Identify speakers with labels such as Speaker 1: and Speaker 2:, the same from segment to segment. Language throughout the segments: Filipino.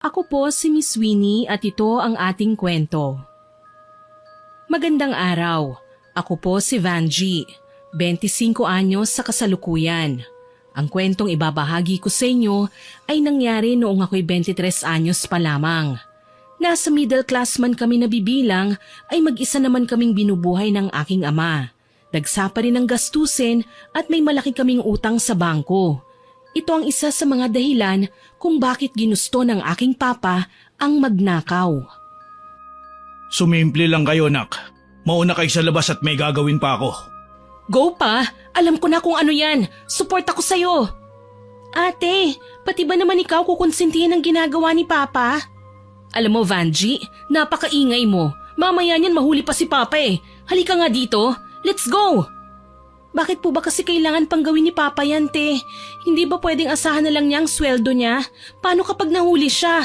Speaker 1: Ako po si Miss Winnie at ito ang ating kwento. Magandang araw. Ako po si Vanji, 25 anyos sa kasalukuyan. Ang kwentong ibabahagi ko sa inyo ay nangyari noong ako'y 23 anyos pa lamang. Nasa middle class man kami nabibilang ay mag-isa naman kaming binubuhay ng aking ama. Dagsa pa rin ang gastusin at may malaki kaming utang sa bangko. Ito ang isa sa mga dahilan kung bakit ginusto ng aking papa ang magnakaw.
Speaker 2: Sumimple lang kayo, nak. Mauna kayo sa labas at may gagawin pa ako.
Speaker 1: Go pa! Alam ko na kung ano yan. Support ako sa'yo. Ate, pati ba naman ikaw kukonsintihin ang ginagawa ni Papa? Alam mo, Vanji, napakaingay mo. Mamaya niyan mahuli pa si Papa eh. Halika nga dito. Let's go! Bakit po ba kasi kailangan pang gawin ni Papa yan, te? Hindi ba pwedeng asahan na lang niya ang sweldo niya? Paano kapag nahuli siya?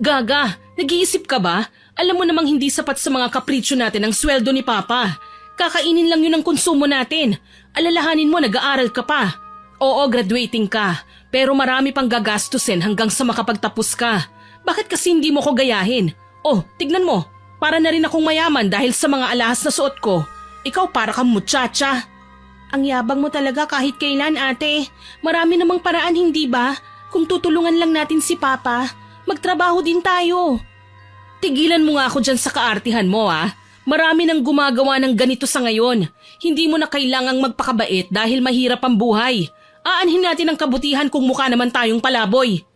Speaker 1: Gaga, nag-iisip ka ba? Alam mo namang hindi sapat sa mga kapritsyo natin ang sweldo ni Papa. Kakainin lang yun ang konsumo natin. Alalahanin mo, nag-aaral ka pa. Oo, graduating ka. Pero marami pang gagastusin hanggang sa makapagtapos ka. Bakit kasi hindi mo ko gayahin? Oh, tignan mo. Para na rin akong mayaman dahil sa mga alahas na suot ko. Ikaw para kang muchacha. Ang yabang mo talaga kahit kailan, ate. Marami namang paraan, hindi ba? Kung tutulungan lang natin si Papa, magtrabaho din tayo. Tigilan mo nga ako dyan sa kaartihan mo, ah. Marami nang gumagawa ng ganito sa ngayon. Hindi mo na kailangang magpakabait dahil mahirap ang buhay. Aanhin natin ang kabutihan kung mukha naman tayong palaboy.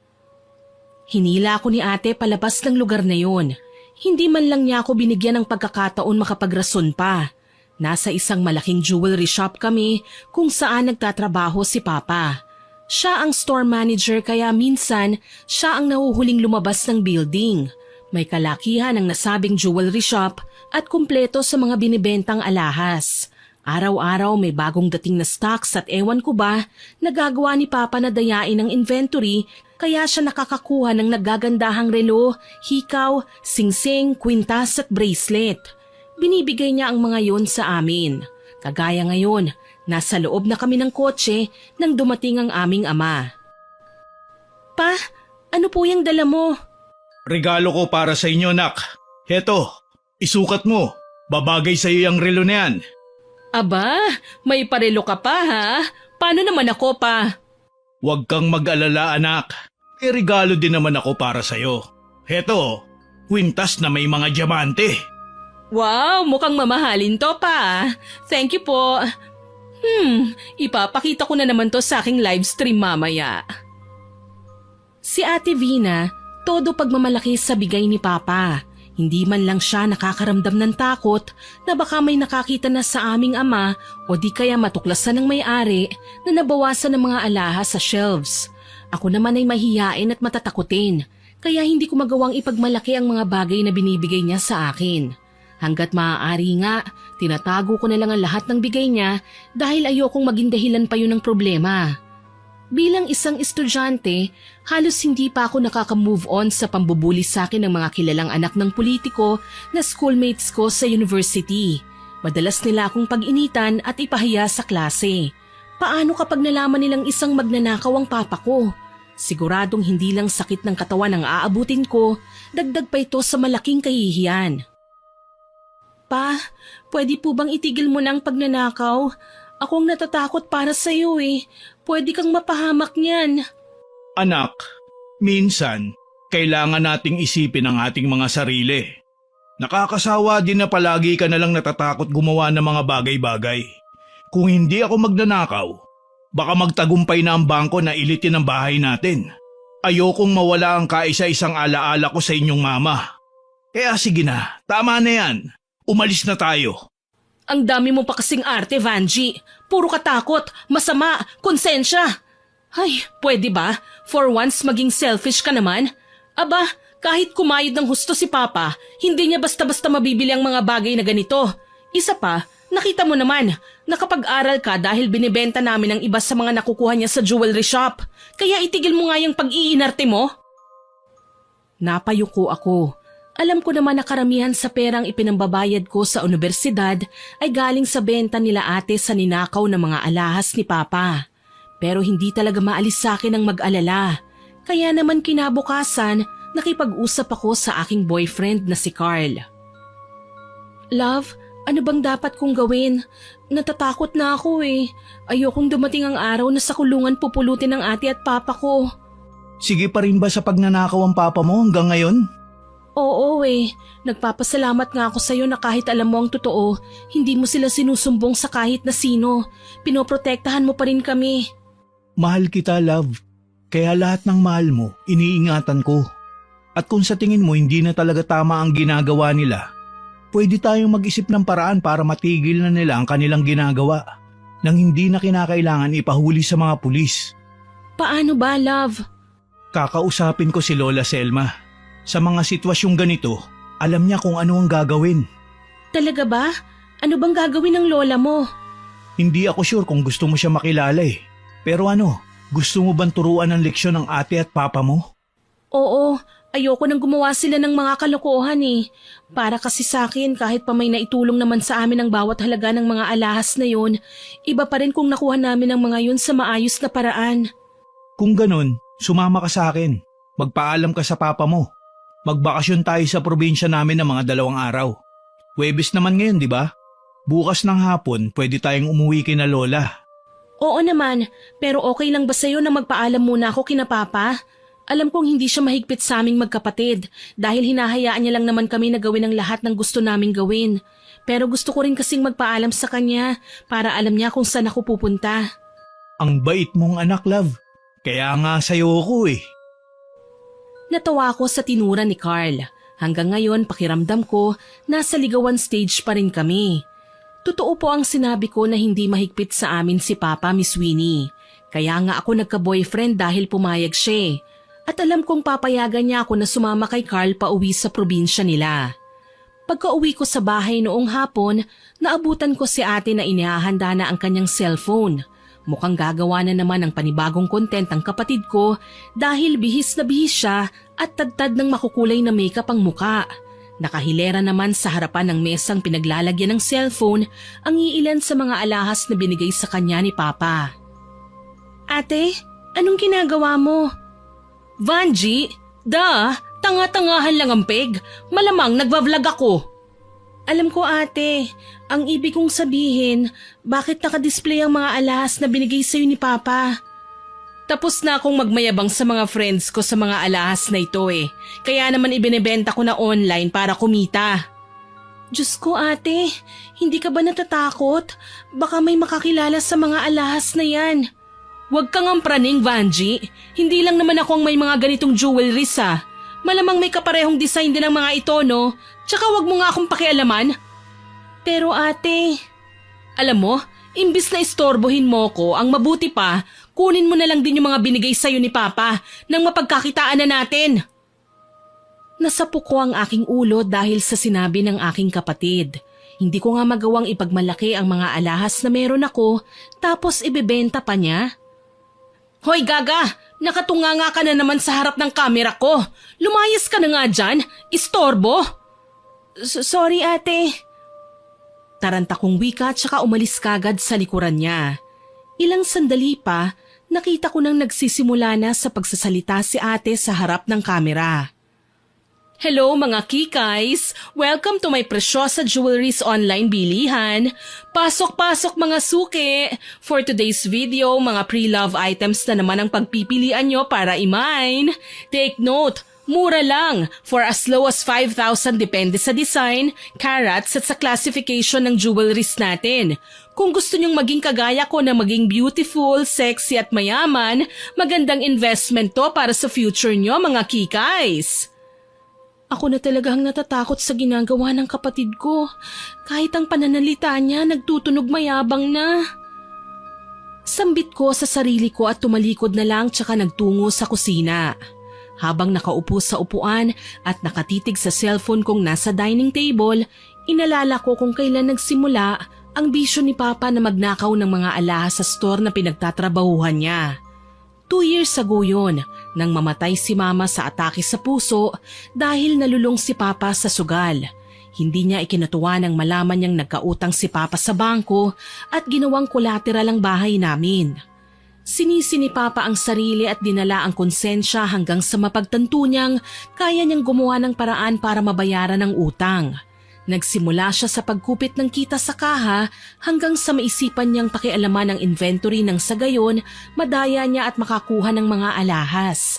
Speaker 1: Hinila ako ni ate palabas ng lugar na yon. Hindi man lang niya ako binigyan ng pagkakataon makapagrason pa. Nasa isang malaking jewelry shop kami kung saan nagtatrabaho si Papa. Siya ang store manager kaya minsan siya ang nahuhuling lumabas ng building. May kalakihan ang nasabing jewelry shop at kumpleto sa mga binibentang alahas. Araw-araw may bagong dating na stocks at ewan ko ba, nagagawa ni Papa na dayain ang inventory kaya siya nakakakuha ng nagagandahang relo, hikaw, singsing, kwintas at bracelet. Binibigay niya ang mga yon sa amin. Kagaya ngayon, nasa loob na kami ng kotse nang dumating ang aming ama. Pa, ano po yung dala mo?
Speaker 2: Regalo ko para sa inyo, nak. Heto, isukat mo. Babagay sa iyo yung relo na yan.
Speaker 1: Aba, may parelo ka pa ha? Paano naman ako pa?
Speaker 2: Huwag kang mag-alala, anak. May regalo din naman ako para sa iyo. Heto, kwintas na may mga diamante.
Speaker 1: Wow, mukhang mamahalin to pa. Thank you po. Ipapakita ko na naman to sa aking live stream mamaya. Si Ate Vina, todo pagmamalaki sa bigay ni Papa. Hindi man lang siya nakakaramdam ng takot na baka may nakakita na sa aming ama o di kaya matuklasan ng may-ari na nabawasan ng mga alahas sa shelves. Ako naman ay mahiyain at matatakutin, kaya hindi ko magawang ipagmalaki ang mga bagay na binibigay niya sa akin. Hanggat maaari nga, tinatago ko na lang ang lahat ng bigay niya dahil ayokong maging dahilan pa yun ng problema. Bilang isang estudyante, halos hindi pa ako nakaka-move on sa pambubuli sa akin ng mga kilalang anak ng politiko na schoolmates ko sa university. Madalas nila akong pag-initan at ipahiya sa klase. Paano kapag nalaman nilang isang magnanakaw ang papa ko? Siguradong hindi lang sakit ng katawan ang aabutin ko, dagdag pa ito sa malaking kahihiyan. Pa, pwede po bang itigil mo na ang pagnanakaw? Ako ang natatakot para sa iyo eh. Pwede kang mapahamak niyan.
Speaker 2: Anak, minsan, kailangan nating isipin ang ating mga sarili. Nakakasawa din na palagi ka na lang natatakot gumawa ng mga bagay-bagay. Kung hindi ako magnanakaw, baka magtagumpay na ang bangko na ilitin ang bahay natin. Ayokong mawala ang kaisa-isang alaala ko sa inyong mama. Kaya sige na, tama na yan. Umalis na tayo.
Speaker 1: Ang dami mo pa kasing arte, Vanji. Puro katakot, masama, konsensya. Ay, pwede ba? For once maging selfish ka naman? Aba, kahit kumayod ng husto si Papa, hindi niya basta-basta mabibili ang mga bagay na ganito. Isa pa, nakita mo naman, nakapag-aral ka dahil binibenta namin ang iba sa mga nakukuha niya sa jewelry shop. Kaya itigil mo nga yung pag-iinarte mo. Napayuko ako. Alam ko naman na karamihan sa perang ipinambabayad ko sa universidad ay galing sa benta nila ate sa ninakaw ng mga alahas ni Papa. Pero hindi talaga maalis sa akin ang mag-alala. Kaya naman kinabukasan, nakipag-usap ako sa aking boyfriend na si Carl. Love, ano bang dapat kong gawin? Natatakot na ako eh. Ayokong dumating ang araw na sa kulungan pupulutin ng ate at papa ko.
Speaker 2: Sige pa rin ba sa pagnanakaw ang papa mo hanggang ngayon?
Speaker 1: Oo eh. Nagpapasalamat nga ako sa'yo na kahit alam mo ang totoo, hindi mo sila sinusumbong sa kahit na sino. Pinoprotektahan mo pa rin kami.
Speaker 2: Mahal kita, love. Kaya lahat ng mahal mo, iniingatan ko. At kung sa tingin mo hindi na talaga tama ang ginagawa nila, pwede tayong mag-isip ng paraan para matigil na nila ang kanilang ginagawa nang hindi na kinakailangan ipahuli sa mga pulis.
Speaker 1: Paano ba, love?
Speaker 2: Kakausapin ko si Lola Selma. Sa mga sitwasyong ganito, alam niya kung ano ang gagawin.
Speaker 1: Talaga ba? Ano bang gagawin ng lola mo?
Speaker 2: Hindi ako sure kung gusto mo siya makilala eh. Pero gusto mo bang turuan ng leksyon ng ate at papa mo?
Speaker 1: Oo, ayoko nang gumawa sila ng mga kalokohan eh. Para kasi sa akin kahit pa may naitulong naman sa amin ang bawat halaga ng mga alahas na yun, iba pa rin kung nakuha namin ang mga yun sa maayos na paraan.
Speaker 2: Kung ganun, sumama ka sa akin. Magpaalam ka sa papa mo. Magbakasyon tayo sa probinsya namin ng mga 2 araw. Huwebes naman ngayon, di ba? Bukas ng hapon, pwede tayong umuwi kina Lola.
Speaker 1: Oo naman, pero okay lang ba sa'yo na magpaalam muna ako kina Papa? Alam kong hindi siya mahigpit sa aming magkapatid dahil hinahayaan niya lang naman kami na gawin ang lahat ng gusto naming gawin. Pero gusto ko rin kasing magpaalam sa kanya para alam niya kung saan ako pupunta.
Speaker 2: Ang bait mong anak, love. Kaya nga sa'yo ako eh.
Speaker 1: Natawa ako sa tinura ni Carl. Hanggang ngayon pakiramdam ko nasa ligawan stage pa rin kami. Totoo po ang sinabi ko na hindi mahigpit sa amin si Papa, Miss Winnie. Kaya nga ako nagka-boyfriend dahil pumayag siya. At alam kong papayagan niya ako na sumama kay Carl pa uwi sa probinsya nila. Pagka-uwi ko sa bahay noong hapon, naabutan ko si ate na inihahanda na ang kanyang cellphone. Mukhang gagawa na naman ng panibagong content ang kapatid ko dahil bihis na bihis siya at tadtad ng makukulay na makeup ang muka. Nakahilera naman sa harapan ng mesang pinaglalagyan ng cellphone ang iilan sa mga alahas na binigay sa kanya ni Papa. Ate, anong ginagawa mo? Vanji, tanga-tangahan lang ang peg. Malamang nagbablog ako. Alam ko ate, ang ibig kong sabihin, bakit nakadisplay ang mga alahas na binigay sa'yo ni Papa? Tapos na akong magmayabang sa mga friends ko sa mga alahas na ito eh. Kaya naman ibinebenta ko na online para kumita. Diyos ko ate, hindi ka ba natatakot? Baka may makakilala sa mga alahas na yan. Huwag kang ampraning, Vanji. Hindi lang naman ako ang may mga ganitong jewelries ah. Malamang may kaparehong design din ang mga ito, no? Tsaka wag mo nga akong pakialaman. Pero ate, alam mo, imbis na istorbohin mo ko, ang mabuti pa, kunin mo na lang din yung mga binigay sa'yo ni Papa nang mapagkakitaan na natin. Nasapo ko ang aking ulo dahil sa sinabi ng aking kapatid. Hindi ko nga magawang ipagmalaki ang mga alahas na meron ako tapos ibebenta pa niya. Hoy gaga, nakatunganga ka na naman sa harap ng kamera ko. Lumayas ka na nga dyan, istorbo. Sorry ate. Taranta kong wika at saka umalis kagad sa likuran niya. Ilang sandali pa, nakita ko nang nagsisimula na sa pagsasalita si ate sa harap ng kamera. Hello mga kikays! Welcome to my Presyosa Jewelries online bilihan. Pasok-pasok mga suki! For today's video, mga pre-love items na naman ang pagpipilian nyo para i-mine. Take note, mura lang, for as low as 5,000 depende sa design, carats at sa classification ng jewelries natin. Kung gusto nyong maging kagaya ko na maging beautiful, sexy at mayaman, magandang investment to para sa future nyo mga kikays. Ako na talagang natatakot sa ginagawa ng kapatid ko. Kahit ang pananalita niya nagtutunog mayabang na. Sambit ko sa sarili ko at tumalikod na lang tsaka nagtungo sa kusina. Habang nakaupo sa upuan at nakatitig sa cellphone kong nasa dining table, inalala ko kung kailan nagsimula ang bisyo ni Papa na magnakaw ng mga alahas sa store na pinagtatrabahuhan niya. 2 years ago yun, nang mamatay si Mama sa atake sa puso dahil nalulong si Papa sa sugal. Hindi niya ikinatuwa nang malaman niyang nagkautang si Papa sa bangko at ginawang collateral ang bahay namin. Sinisi ni Papa ang sarili at dinala ang konsensya hanggang sa mapagtanto niyang kaya niyang gumawa ng paraan para mabayaran ang utang. Nagsimula siya sa pagkupit ng kita sa kaha hanggang sa maisipan niyang pakialaman ang inventory ng sa gayon madaya niya at makakuha ng mga alahas.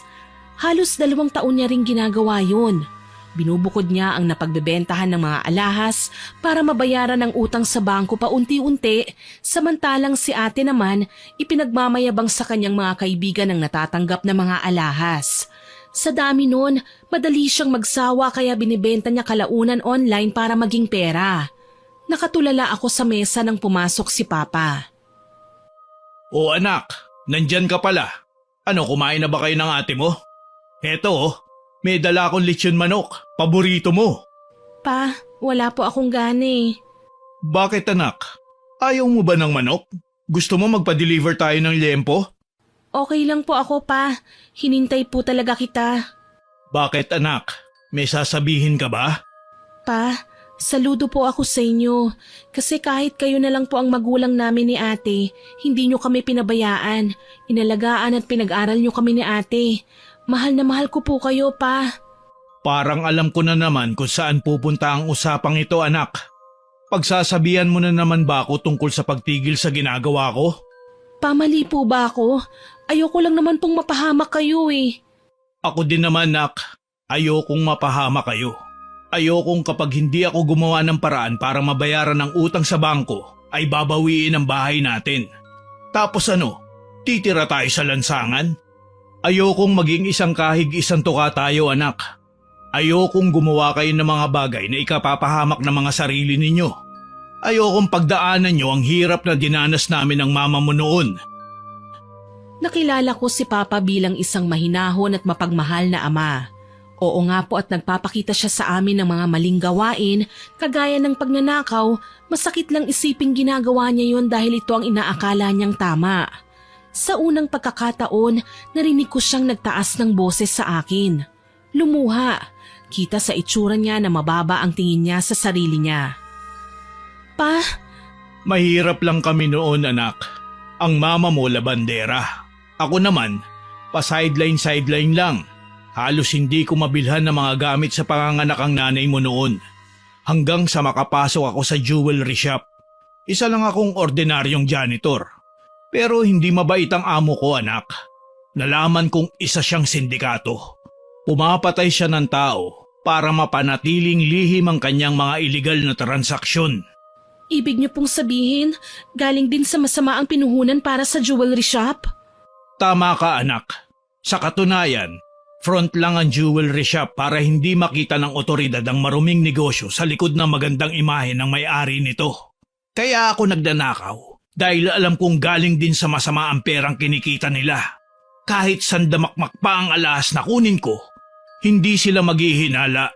Speaker 1: Halos 2 taon niya ring ginagawa yun. Binubukod niya ang napagbebentahan ng mga alahas para mabayaran ang utang sa bangko paunti-unti, samantalang si ate naman ipinagmamayabang sa kanyang mga kaibigan ang natatanggap na mga alahas. Sa dami nun, madali siyang magsawa kaya binibenta niya kalaunan online para maging pera. Nakatulala ako sa mesa nang pumasok si Papa.
Speaker 2: O anak, nandyan ka pala. Ano, kumain na ba kayo ng ate mo? Eto oh, may dala akong lechon manok, paborito mo.
Speaker 1: Pa, wala po akong gani.
Speaker 2: Bakit anak? Ayaw mo ba ng manok? Gusto mo magpa-deliver tayo ng liempo?
Speaker 1: Okay lang po ako, Pa. Hinintay po talaga kita.
Speaker 2: Bakit anak? May sasabihin ka ba?
Speaker 1: Pa, saludo po ako sa inyo. Kasi kahit kayo na lang po ang magulang namin ni ate, hindi nyo kami pinabayaan. Inalagaan at pinag-aral nyo kami ni ate. Mahal na mahal ko po kayo, Pa.
Speaker 2: Parang alam ko na naman kung saan pupunta ang usapang ito anak. Pagsasabihan mo na naman ba ako tungkol sa pagtigil sa ginagawa ko?
Speaker 1: Pamali po ba ako? Ayoko lang naman pong mapahamak kayo eh.
Speaker 2: Ako din naman nak, ayokong mapahama kayo. Ayokong kapag hindi ako gumawa ng paraan para mabayaran ang utang sa bangko ay babawiin ang bahay natin. Tapos ano, titira tayo sa lansangan? Ayokong maging isang kahig isang tuka tayo anak. Ayokong gumawa kayo ng mga bagay na ikapapahamak ng mga sarili ninyo. Ayokong pagdaanan nyo ang hirap na dinanas namin ng mama mo noon.
Speaker 1: Nakilala ko si Papa bilang isang mahinahon at mapagmahal na ama. Oo nga po at nagpapakita siya sa amin ng mga maling gawain, kagaya ng pagnanakaw, masakit lang isiping ginagawa niya yon dahil ito ang inaakala niyang tama. Sa unang pagkakataon, narinig ko siyang nagtaas ng boses sa akin. Lumuha. Kita sa itsura niya na mababa ang tingin niya sa sarili niya. Pa?
Speaker 2: Mahirap lang kami noon anak. Ang mama mo labandera. Ako naman, pa-sideline-sideline lang. Halos hindi ko mabilhan ng mga gamit sa panganganak ang nanay mo noon. Hanggang sa makapasok ako sa jewelry shop. Isa lang akong ordinaryong janitor. Pero hindi mabait ang amo ko anak. Nalaman kong isa siyang sindikato. Pumapatay siya ng tao para mapanatiling lihim ang kanyang mga iligal na transaksyon.
Speaker 1: Ibig niyo pong sabihin, galing din sa masama ang pinuhunan para sa jewelry shop?
Speaker 2: Tama ka anak. Sa katunayan, front lang ang jewelry shop para hindi makita ng otoridad ang maruming negosyo sa likod ng magandang imahe ng may-ari nito. Kaya ako nagdanakaw dahil alam kong galing din sa masama ang perang kinikita nila. Kahit sandamakmak pa ang alahas na kunin ko, hindi sila maghihinala.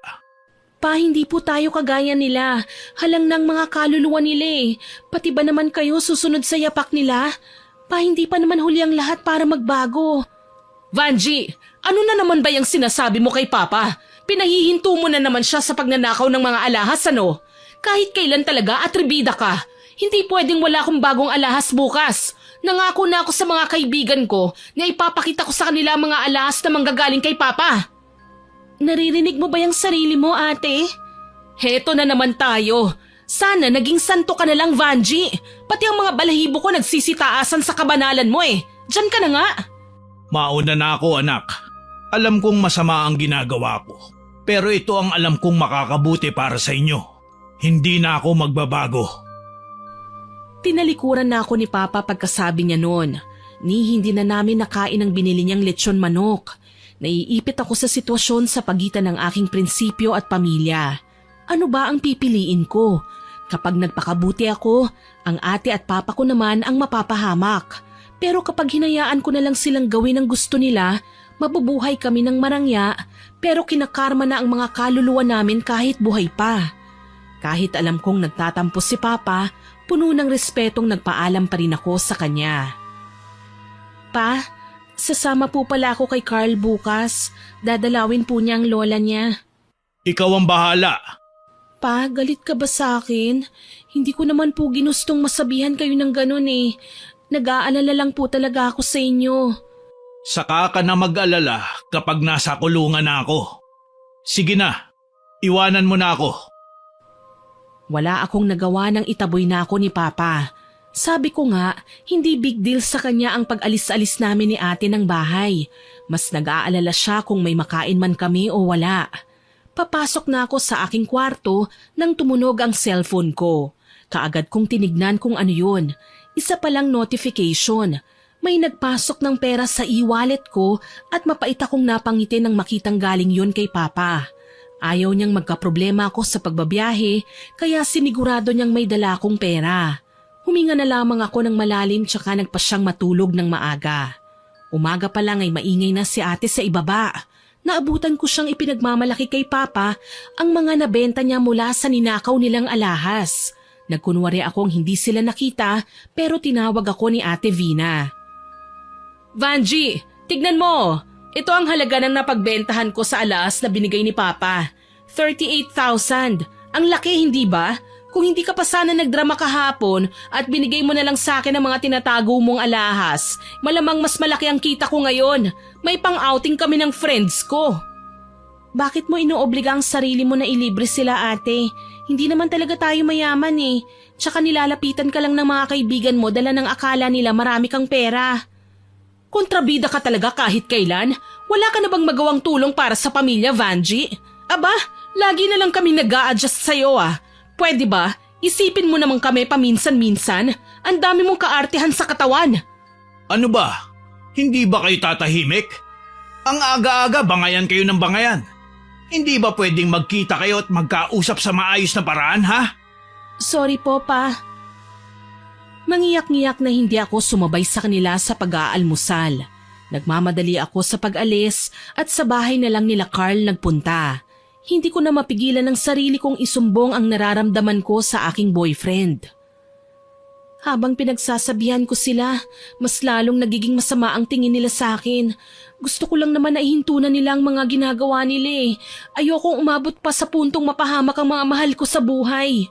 Speaker 1: Pa, hindi po tayo kagaya nila. Halang ng mga kaluluwa nila eh. Pati ba naman kayo susunod sa yapak nila? Pa, hindi pa naman huli ang lahat para magbago. Vanji, ano na naman ba yung sinasabi mo kay Papa? Pinahihinto mo na naman siya sa pagnanakaw ng mga alahas, ano? Kahit kailan talaga atribida ka. Hindi pwedeng wala akong bagong alahas bukas. Nangako na ako sa mga kaibigan ko na ipapakita ko sa kanila ang mga alahas na manggagaling kay Papa. Naririnig mo ba yung sarili mo, ate? Heto na naman tayo. Sana naging santo ka na lang, Vanji. Pati ang mga balahibo ko nagsisitaasan sa kabanalan mo eh. Diyan ka na nga.
Speaker 2: Mauna na ako anak. Alam kong masama ang ginagawa ko. Pero ito ang alam kong makakabuti para sa inyo. Hindi na ako magbabago.
Speaker 1: Tinalikuran na ako ni Papa pagkasabi niya noon. Ni hindi na namin nakain ang binili niyang lechon manok. Naiipit ako sa sitwasyon sa pagitan ng aking prinsipyo at pamilya. Ano ba ang pipiliin ko? Kapag nagpakabuti ako, ang ate at papa ko naman ang mapapahamak. Pero kapag hinayaan ko na lang silang gawin ang gusto nila, mabubuhay kami ng marangya, pero kinakarma na ang mga kaluluwa namin kahit buhay pa. Kahit alam kong nagtatampo si Papa, puno ng respetong nagpaalam pa rin ako sa kanya. Pa, sasama po pala ako kay Carl bukas. Dadalawin po niya ang lola niya.
Speaker 2: Ikaw ang bahala.
Speaker 1: Pa, galit ka ba sa akin? Hindi ko naman po ginustong masabihan kayo ng ganun eh. Nag-aalala lang po talaga ako sa inyo.
Speaker 2: Saka ka na mag-alala kapag nasa kulungan na ako. Sige na, iwanan mo na ako.
Speaker 1: Wala akong nagawa nang itaboy na ako ni Papa. Sabi ko nga, hindi big deal sa kanya ang pag-alis-alis namin ni ate ng bahay. Mas nag-aalala siya kung may makain man kami o wala. Papasok na ako sa aking kwarto nang tumunog ang cellphone ko. Kaagad kong tinignan kung ano yun. Isa palang notification. May nagpasok ng pera sa e-wallet ko at mapait akong napangiti nang makitang galing yun kay Papa. Ayaw niyang magkaproblema ako sa pagbabiyahe kaya sinigurado niyang may dala akong pera. Huminga na lamang ako ng malalim tsaka nagpa siyang matulog ng maaga. Umaga pa lang ay maingay na si ate sa ibaba. Naabutan ko siyang ipinagmamalaki kay Papa ang mga nabenta niya mula sa ninakaw nilang alahas. Nagkunwari akong hindi sila nakita pero tinawag ako ni Ate Vina. Vanji, tignan mo! Ito ang halaga ng napagbentahan ko sa alahas na binigay ni Papa. 38,000. Ang laki, hindi ba? Kung hindi ka pa sana nagdrama kahapon at binigay mo na lang sa akin ang mga tinatago mong alahas, malamang mas malaki ang kita ko ngayon. May pang-outing kami ng friends ko. Bakit mo inoobliga ang sarili mo na ilibre sila, ate? Hindi naman talaga tayo mayaman eh. Tsaka nilalapitan ka lang ng mga kaibigan mo dala ng akala nila marami kang pera. Kontrabida ka talaga kahit kailan. Wala ka na bang magawang tulong para sa pamilya, Vanji? Aba, lagi na lang kami nag-a-adjust sa'yo ah. Pwede ba? Isipin mo naman kami paminsan-minsan. Ang dami mong kaartehan sa katawan.
Speaker 2: Ano ba? Hindi ba kayo tatahimik? Ang aga-aga bangayan kayo ng bangayan. Hindi ba pwedeng magkita kayo at magkausap sa maayos na paraan, ha?
Speaker 1: Sorry po, Pa. Mangiyak-ngiyak na hindi ako sumabay sa kanila sa pag-aalmusal. Nagmamadali ako sa pag-alis at sa bahay na lang nila Carl nagpunta. Hindi ko na mapigilan ng sarili kong isumbong ang nararamdaman ko sa aking boyfriend. Habang pinagsasabihan ko sila, mas lalong nagiging masama ang tingin nila sa akin. Gusto ko lang naman na ihintunan nila ang mga ginagawa nila eh. Ayokong umabot pa sa puntong mapahamak ang mga mahal ko sa buhay.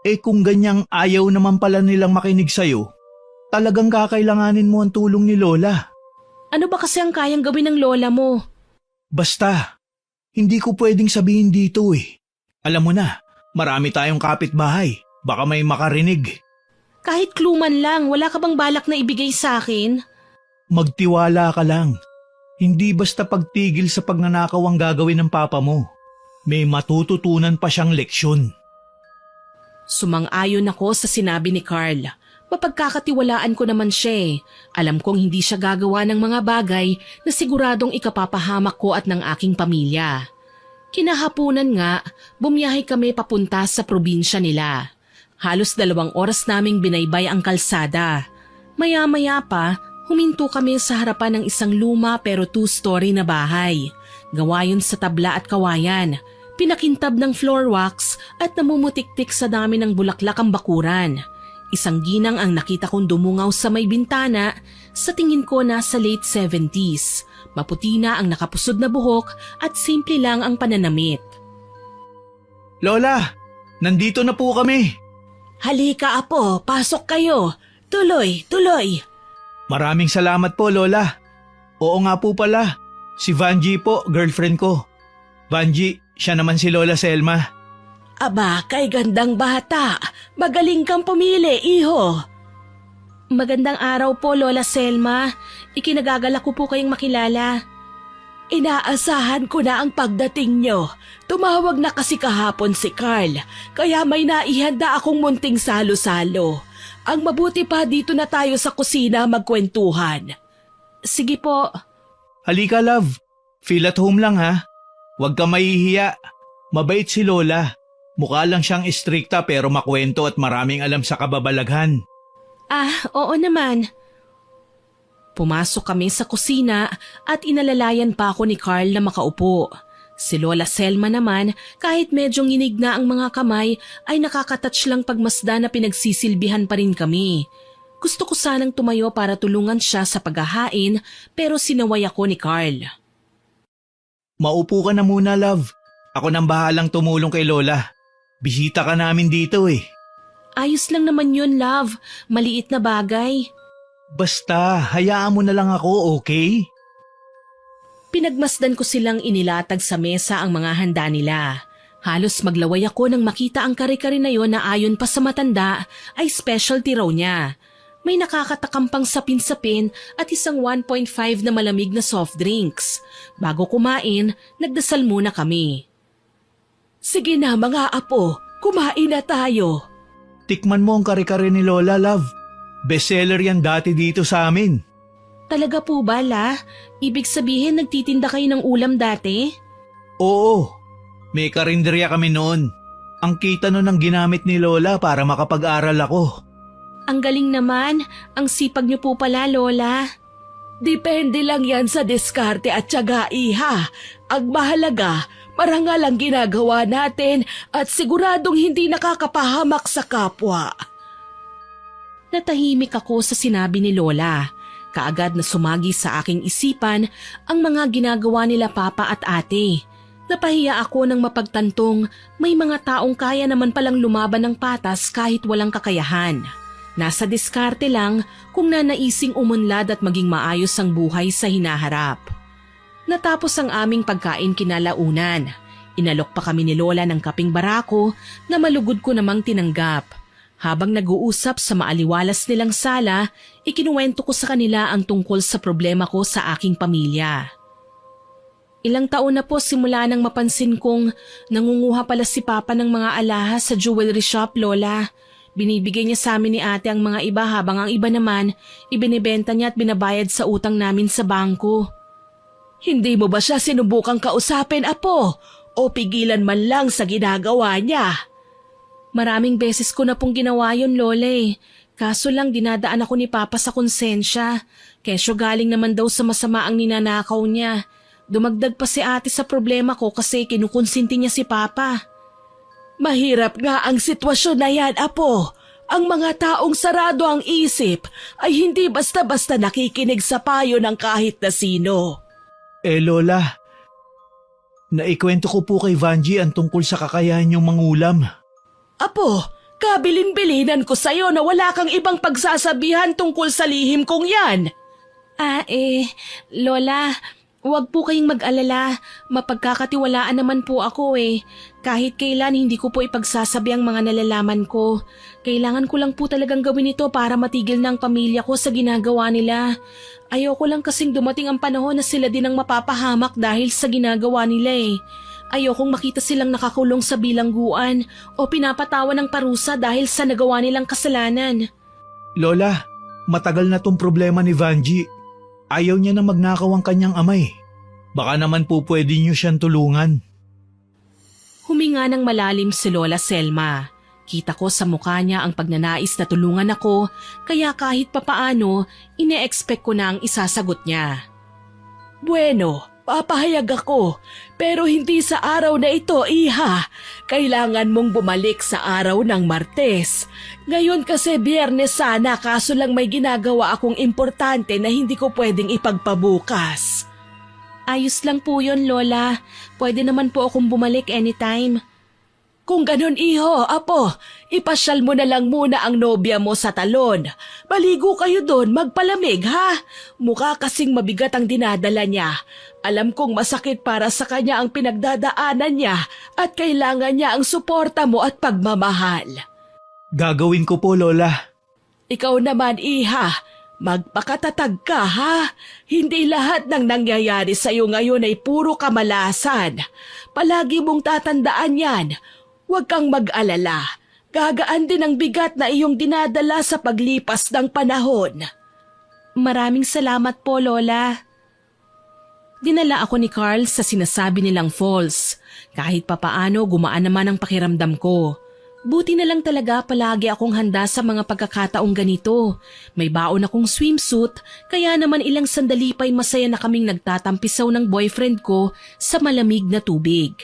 Speaker 2: Eh kung ganyang ayaw naman pala nilang makinig sa'yo, talagang kakailanganin mo ang tulong ni Lola.
Speaker 1: Ano ba kasi ang kayang gawin ng lola mo?
Speaker 2: Basta, hindi ko pwedeng sabihin dito eh. Alam mo na, marami tayong kapitbahay. Baka may makarinig.
Speaker 1: Kahit kluman lang, wala ka bang balak na ibigay sa akin?
Speaker 2: Magtiwala ka lang. Hindi basta pagtigil sa pagnanakaw ang gagawin ng papa mo. May matututunan pa siyang leksyon.
Speaker 1: Sumang-ayon ako sa sinabi ni Carl. Mapagkakatiwalaan ko naman siya eh. Alam kong hindi siya gagawa ng mga bagay na siguradong ikapapahamak ko at ng aking pamilya. Kinahapunan nga, bumiyahe kami papunta sa probinsya nila. Halos 2 oras naming binaybay ang kalsada. Maya-maya pa, huminto kami sa harapan ng isang luma pero 2-story na bahay. Gawa yun sa tabla at kawayan. Pinakintab ng floor wax at namumutik-tik sa dami ng bulaklak ang bakuran. Isang ginang ang nakita kong dumungaw sa may bintana, sa tingin ko nasa late 70s. Maputi na ang nakapusod na buhok at simple lang ang pananamit.
Speaker 2: Lola, nandito na po kami.
Speaker 1: Halika apo, pasok kayo. Tuloy, tuloy.
Speaker 2: Maraming salamat po, Lola. Oo nga po pala, si Vanji po, girlfriend ko. Vanji, siya naman si Lola Selma.
Speaker 1: Aba, kay gandang bata. Magaling kang pumili, iho. Magandang araw po, Lola Selma. Ikinagagalak ko po kayong makilala. Inaasahan ko na ang pagdating nyo. Tumawag na kasi kahapon si Carl, kaya may naihanda akong munting salo-salo. Ang mabuti pa dito na tayo sa kusina magkwentuhan. Sige po.
Speaker 2: Halika, love. Feel at home lang ha. Huwag ka mahihiya. Mabait si Lola. Mukha lang siyang istrikta pero makwento at maraming alam sa kababalaghan.
Speaker 1: Ah, oo naman. Pumasok kami sa kusina at inalalayan pa ako ni Carl na makaupo. Si Lola Selma naman, kahit medyo nginig na ang mga kamay, ay nakakatouch lang pagmasda na pinagsisilbihan pa rin kami. Gusto ko sanang tumayo para tulungan siya sa paghahain pero sinaway ako ni Carl.
Speaker 2: Maupo ka na muna, love. Ako nang bahalang tumulong kay Lola. Bisita ka namin dito eh.
Speaker 1: Ayos lang naman yun, love. Maliit na bagay.
Speaker 2: Basta, hayaan mo na lang ako, okay?
Speaker 1: Pinagmasdan ko silang inilatag sa mesa ang mga handa nila. Halos maglaway ako nang makita ang kare-kare na yon na ayon pa sa matanda ay specialty raw niya. May nakakatakam pang sapin-sapin at isang 1.5 na malamig na soft drinks. Bago kumain, nagdasal muna kami. Sige na mga apo, kumain na tayo.
Speaker 2: Tikman mo ang kare-kare ni Lola, love. Bestseller yan dati dito sa amin.
Speaker 1: Talaga po ba, La? Ibig sabihin nagtitinda kayo ng ulam dati?
Speaker 2: Oo, may karinderya kami noon. Ang kita nun ang ginamit ni Lola para makapag-aral ako.
Speaker 1: Ang galing naman, ang sipag niyo po pala, Lola. Depende lang yan sa diskarte at tiyaga, iha. Ang mahalaga, marangal ang ginagawa natin at siguradong hindi nakakapahamak sa kapwa. Natahimik ako sa sinabi ni Lola. Kaagad na sumagi sa aking isipan ang mga ginagawa nila papa at ate. Napahiya ako nang mapagtantong may mga taong kaya naman palang lumaban ng patas kahit walang kakayahan. Nasa diskarte lang kung nanaising umunlad at maging maayos ang buhay sa hinaharap. Natapos ang aming pagkain kinalaunan. Inalok pa kami ni Lola ng kaping barako na malugod ko namang tinanggap. Habang nag-uusap sa maaliwalas nilang sala, ikinuwento ko sa kanila ang tungkol sa problema ko sa aking pamilya. Ilang taon na po simula nang mapansin kong nangunguha pala si Papa ng mga alahas sa jewelry shop, Lola. Binibigay niya sa amin ni ate ang mga iba habang ang iba naman ibinibenta niya at binabayad sa utang namin sa bangko. Hindi mo ba siya sinubukang kausapin, Apo? O pigilan man lang sa ginagawa niya? Maraming beses ko na pong ginawa yun, Lola eh. Kaso lang dinadaan ako ni Papa sa konsensya. Kesyo galing naman daw sa masama ang ninanakaw niya. Dumagdag pa si ate sa problema ko kasi kinukonsinti niya si Papa. Mahirap nga ang sitwasyon na yan, Apo. Ang mga taong sarado ang isip ay hindi basta-basta nakikinig sa payo ng kahit na sino.
Speaker 2: Lola, naikwento ko po kay Vanji ang tungkol sa kakayahan niyong mangulam.
Speaker 1: Apo, kabilin-bilinan ko sa'yo na wala kang ibang pagsasabihan tungkol sa lihim kong yan. Lola, huwag po kayong mag-alala. Mapagkakatiwalaan naman po ako eh. Kahit kailan hindi ko po ipagsasabi ang mga nalalaman ko. Kailangan ko lang po talagang gawin ito para matigil na ang pamilya ko sa ginagawa nila. Ayoko lang kasing dumating ang panahon na sila din ang mapapahamak dahil sa ginagawa nila eh. Ayokong makita silang nakakulong sa bilangguan o pinapatawan ng parusa dahil sa nagawa nilang kasalanan.
Speaker 2: Lola, matagal na tong problema ni Vanji. Ayaw niya na magnakaw ang kanyang amay. Baka naman po pwede niyo siyang tulungan.
Speaker 1: Huminga ng malalim si Lola Selma. Kita ko sa mukha niya ang pagnanais na tulungan ako, kaya kahit papaano, ine-expect ko na ang isasagot niya. Bueno, papahayag ako, pero hindi sa araw na ito, iha. Kailangan mong bumalik sa araw ng Martes. Ngayon kasi Biyernes sana, kaso lang may ginagawa akong importante na hindi ko pwedeng ipagpabukas. Ayos lang po yun, Lola. Pwede naman po akong bumalik anytime. Kung ganon, iho, Apo, ipasyal mo na lang muna ang nobya mo sa talon. Maligo kayo doon, magpalamig, ha? Mukha kasing mabigat ang dinadala niya. Alam kong masakit para sa kanya ang pinagdadaanan niya at kailangan niya ang suporta mo at pagmamahal.
Speaker 2: Gagawin ko po, Lola.
Speaker 1: Ikaw naman, iha, magpakatatag ka, ha? Hindi lahat ng nangyayari sa iyo ngayon ay puro kamalasan. Palagi mong tatandaan yan. Huwag kang mag-alala. Gagaan din ang bigat na iyong dinadala sa paglipas ng panahon. Maraming salamat po, Lola. Dinala ako ni Carl sa sinasabi nilang falls. Kahit papaano gumaan naman ang pakiramdam ko. Buti na lang talaga palagi akong handa sa mga pagkakataong ganito. May baon akong swimsuit, kaya naman ilang sandali pa'y masaya na kaming nagtatampisaw ng boyfriend ko sa malamig na tubig.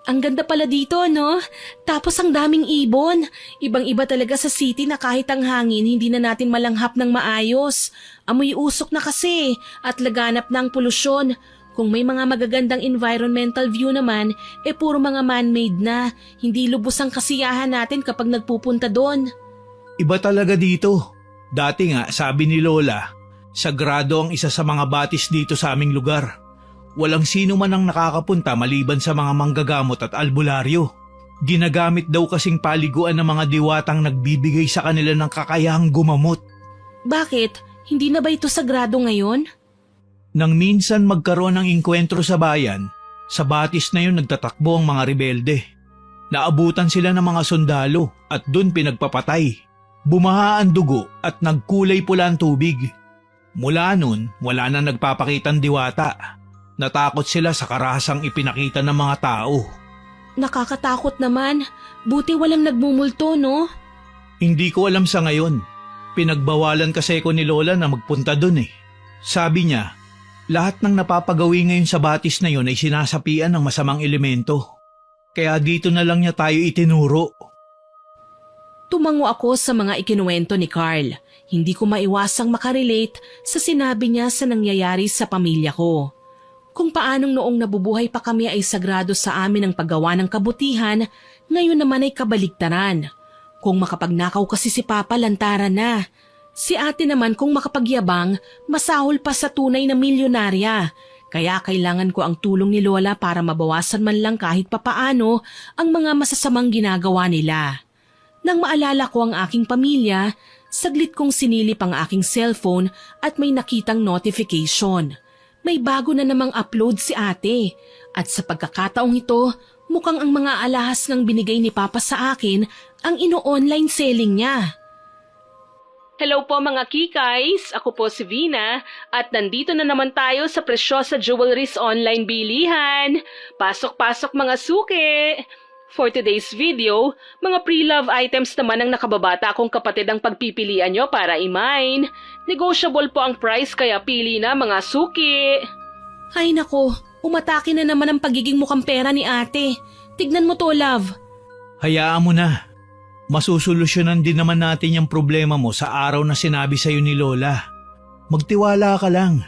Speaker 1: Ang ganda pala dito, no? Tapos ang daming ibon. Ibang-iba talaga sa city na kahit ang hangin hindi na natin malanghap ng maayos. Amoy usok na kasi at laganap na ang polusyon. Kung may mga magagandang environmental view naman, puro mga man-made na. Hindi lubos ang kasiyahan natin kapag nagpupunta doon.
Speaker 2: Iba talaga dito. Dati nga, sabi ni Lola, sagrado ang isa sa mga batis dito sa aming lugar. Walang sino man ang nakakapunta maliban sa mga manggagamot at albularyo. Ginagamit daw kasing paliguan ng mga diwatang nagbibigay sa kanila ng kakayahang gumamot.
Speaker 1: Bakit? Hindi na ba ito sagrado ngayon?
Speaker 2: Nang minsan magkaroon ng engkwentro sa bayan, sa batis na yun nagtatakbo ang mga rebelde. Naabutan sila ng mga sundalo at dun pinagpapatay. Bumaha ang dugo at nagkulay pula ang tubig. Mula nun, wala na nagpapakitang diwata. Natakot sila sa karahasang ipinakita ng mga tao.
Speaker 1: Nakakatakot naman. Buti walang nagmumulto, no?
Speaker 2: Hindi ko alam sa ngayon. Pinagbawalan kasi ko ni Lola na magpunta dun eh. Sabi niya, lahat ng napapagawi ngayon sa batis na yun ay sinasapian ng masamang elemento. Kaya dito na lang niya tayo itinuro.
Speaker 1: Tumango ako sa mga ikinuwento ni Carl. Hindi ko maiwasang makarelate sa sinabi niya sa nangyayari sa pamilya ko. Kung paanong noong nabubuhay pa kami ay sagrado sa amin ang paggawa ng kabutihan, ngayon naman ay kabaligtaran. Kung makapagnakaw kasi si Papa, lantaran na. Si ate naman kung makapagyabang, masahol pa sa tunay na milyonarya. Kaya kailangan ko ang tulong ni Lola para mabawasan man lang kahit papaano ang mga masasamang ginagawa nila. Nang maalala ko ang aking pamilya, saglit kong sinilip ang aking cellphone at may nakitang notification. May bago na namang upload si ate at sa pagkakataong ito, mukhang ang mga alahas ng binigay ni Papa sa akin ang ino-online selling niya. Hello po mga kikays, ako po si Vina at nandito na naman tayo sa Presyosa Jewelries online bilihan. Pasok-pasok mga suki! For today's video, mga pre-love items naman ang nakababata akong kapatid ang pagpipilian nyo para i-mine. Negotiable po ang price kaya pili na mga suki. Ay nako, umatake na naman ang pagiging mukhang pera ni ate. Tignan mo to, love.
Speaker 2: Hayaan mo na. Masusolusyonan din naman natin yung problema mo sa araw na sinabi sa'yo ni Lola. Magtiwala ka lang.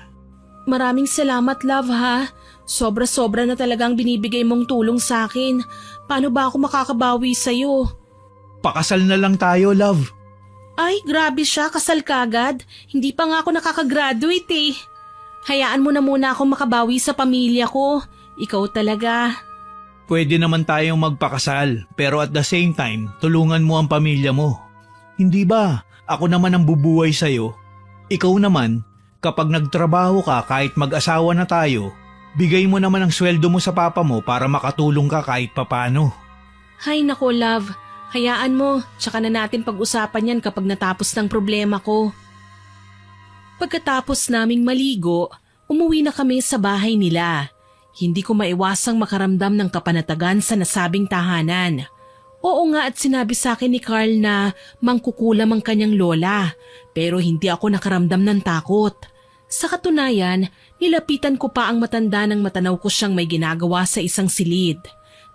Speaker 1: Maraming salamat, love ha. Sobra-sobra na talagang binibigay mong tulong sa akin. Paano ba ako makakabawi sa'yo?
Speaker 2: Pakasal na lang tayo, love.
Speaker 1: Ay, grabe siya, kasal kagad. Hindi pa nga ako nakakagraduate eh. Hayaan mo na muna akong makabawi sa pamilya ko. Ikaw talaga.
Speaker 2: Pwede naman tayong magpakasal, pero at the same time, tulungan mo ang pamilya mo. Hindi ba? Ako naman ang bubuhay sa'yo. Ikaw naman, kapag nagtrabaho ka kahit mag-asawa na tayo, bigay mo naman ang sweldo mo sa papa mo para makatulong ka kahit papano.
Speaker 1: Hay nako, love. Hayaan mo, tsaka na natin pag-usapan yan kapag natapos ng problema ko. Pagkatapos naming maligo, umuwi na kami sa bahay nila. Hindi ko maiwasang makaramdam ng kapanatagan sa nasabing tahanan. Oo nga at sinabi sa akin ni Carl na mangkukulam ang kanyang lola, pero hindi ako nakaramdam ng takot. Sa katunayan, nilapitan ko pa ang matanda nang matanaw ko siyang may ginagawa sa isang silid.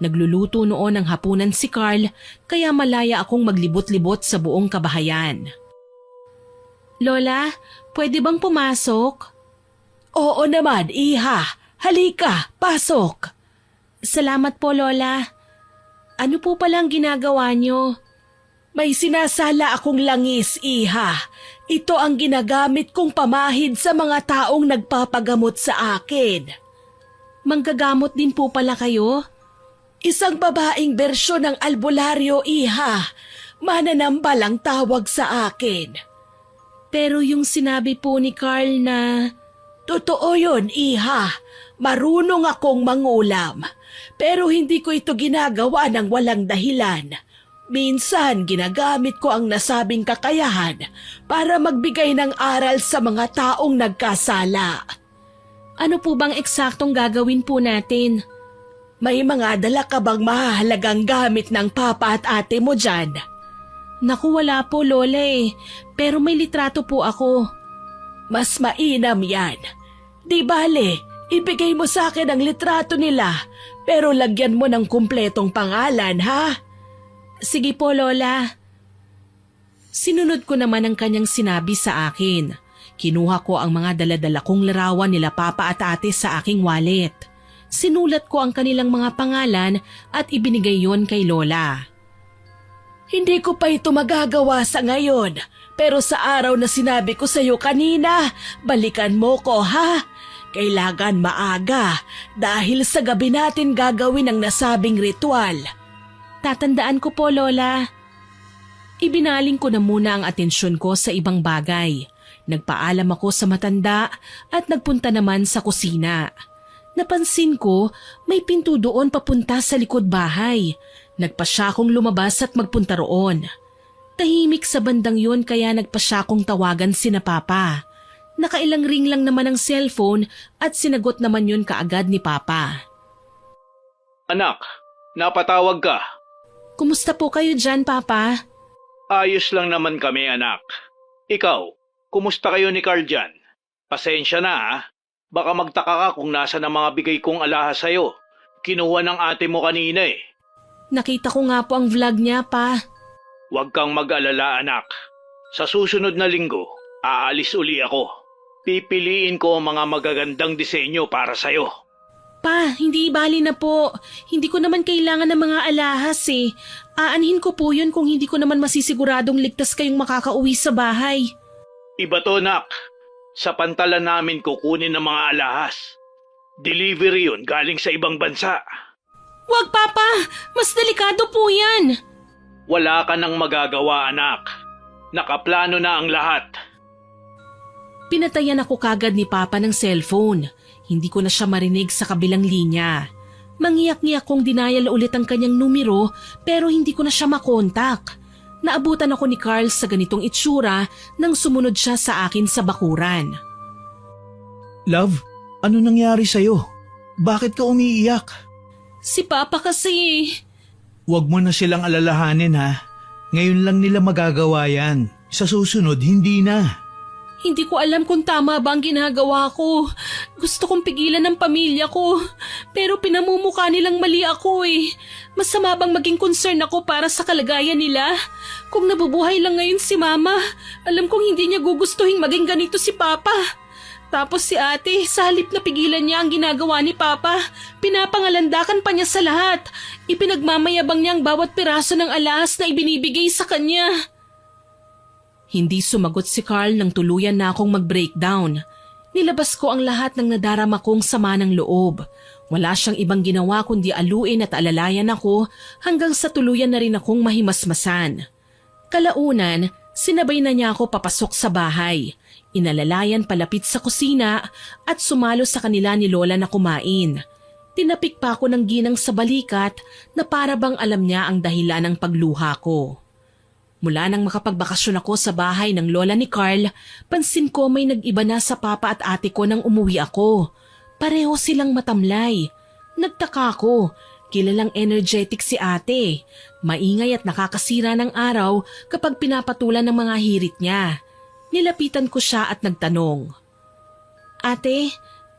Speaker 1: Nagluluto noon ng hapunan si Carl, kaya malaya akong maglibot-libot sa buong kabahayan. Lola, pwede bang pumasok? Oo naman, iha. Halika, pasok. Salamat po, Lola. Ano po palang ginagawa niyo? May sinasala akong langis, iha. Ito ang ginagamit kong pamahid sa mga taong nagpapagamot sa akin. Manggagamot din po pala kayo? Isang babaeng bersyon ng albularyo, iha. Mananambal ang tawag sa akin. Pero yung sinabi po ni Carl na... Totoo yun, iha. Marunong akong mangulam. Pero hindi ko ito ginagawa ng walang dahilan. Minsan ginagamit ko ang nasabing kakayahan para magbigay ng aral sa mga taong nagkasala. Ano po bang eksaktong gagawin po natin? May mga dala ka bang mahalagang gamit ng papa at ate mo dyan? Naku, wala po, Lola eh. Pero may litrato po ako. Mas mainam yan. Di bale, ibigay mo sa akin ang litrato nila, pero lagyan mo ng kumpletong pangalan, ha? Sige po, Lola. Sinunod ko naman ang kanyang sinabi sa akin. Kinuha ko ang mga daladala kong larawan nila Papa at Ate sa aking wallet. Sinulat ko ang kanilang mga pangalan at ibinigay yon kay Lola.
Speaker 3: Hindi ko pa ito magagawa sa ngayon. Pero sa araw na sinabi ko sa'yo kanina, balikan mo ko ha? Kailangan maaga dahil sa gabi natin gagawin ang nasabing ritual.
Speaker 1: Tatandaan ko po, Lola. Ibinaling ko na muna ang atensyon ko sa ibang bagay. Nagpaalam ako sa matanda at nagpunta naman sa kusina. Napansin ko, may pinto doon papunta sa likod bahay. Nagpasya akong lumabas at magpunta roon. Tahimik sa bandang yun kaya nagpasya akong tawagan sina Papa. Nakailang ring lang naman ang cellphone at sinagot naman yun kaagad ni Papa.
Speaker 2: Anak, napatawag ka.
Speaker 1: Kumusta po kayo dyan, Papa?
Speaker 2: Ayos lang naman kami, anak. Ikaw, kumusta kayo ni Carl dyan? Pasensya na ha. Baka magtaka ka kung nasa ang mga bigay kong alahas sa'yo. Kinuha ng ate mo kanina eh.
Speaker 1: Nakita ko nga po ang vlog niya, Pa.
Speaker 2: Huwag kang mag-alala, anak. Sa susunod na linggo, aalis uli ako. Pipiliin ko ang mga magagandang disenyo para sa'yo.
Speaker 1: Pa, hindi bali na po. Hindi ko naman kailangan ng mga alahas eh. Aanhin ko po yun kung hindi ko naman masisiguradong ligtas kayong makakauwi sa bahay.
Speaker 2: Iba to, nak. Sa pantalan namin kukunin ng mga alahas. Delivery yun galing sa ibang bansa.
Speaker 1: Wag, Papa! Mas delikado po yan!
Speaker 2: Wala ka nang magagawa, anak. Nakaplano na ang lahat.
Speaker 1: Pinatayan ako kagad ni Papa ng cellphone. Hindi ko na siya marinig sa kabilang linya. Mangiyak-ngiyak kong dinayal ulit ang kanyang numero pero hindi ko na siya makontak. Naabutan ako ni Carl sa ganitong itsura nang sumunod siya sa akin sa bakuran.
Speaker 2: Love, ano nangyari sa'yo? Bakit ka umiiyak?
Speaker 1: Si Papa kasi.
Speaker 2: Huwag mo na silang alalahanin ha. Ngayon lang nila magagawa yan. Sa susunod, hindi na.
Speaker 1: Hindi ko alam kung tama ba ang ginagawa ko. Gusto kong pigilan ng pamilya ko. Pero pinamumukha nilang mali ako eh. Masama bang maging concern ako para sa kalagayan nila? Kung nabubuhay lang ngayon si Mama, alam kong hindi niya gugustuhin maging ganito si Papa. Tapos si ate, sa halip na pigilan niya ang ginagawa ni Papa, pinapangalandakan pa niya sa lahat. Ipinagmamayabang niya ang bawat piraso ng alahas na ibinibigay sa kanya. Hindi sumagot si Carl nang tuluyan na akong mag-breakdown. Nilabas ko ang lahat ng nadarama kong sama ng loob. Wala siyang ibang ginawa kundi aluin at alalayan ako hanggang sa tuluyan na rin akong mahimasmasan. Kalaunan, sinabay na niya ako papasok sa bahay. Inalalayan palapit sa kusina at sumalo sa kanila ni Lola na kumain. Tinapik pa ako ng ginang sa balikat na para bang alam niya ang dahilan ng pagluha ko. Mula nang makapagbakasyon ako sa bahay ng lola ni Carl, pansin ko may nag-iba na sa papa at ate ko nang umuwi ako. Pareho silang matamlay. Nagtaka ako, kilalang energetic si ate. Maingay at nakakasira ng araw kapag pinapatulan ng mga hirit niya. Nilapitan ko siya at nagtanong. Ate,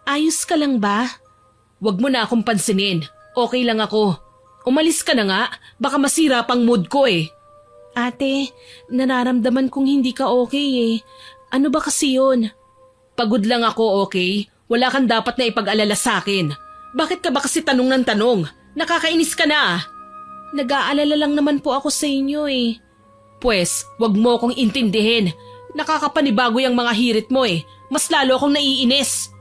Speaker 1: ayos ka lang ba? Huwag mo na akong pansinin. Okay lang ako. Umalis ka na nga, baka masira pang mood ko eh. Ate, nararamdaman kong hindi ka okay eh. Ano ba kasi yun? Pagod lang ako, okay? Wala kang dapat na ipag-alala sa akin. Bakit ka ba kasi tanong ng tanong? Nakakainis ka na ah. Nag-aalala lang naman po ako sa inyo eh. Pwes, wag mo akong intindihin. Nakakapanibago yung mga hirit mo eh. Mas lalo akong naiinis.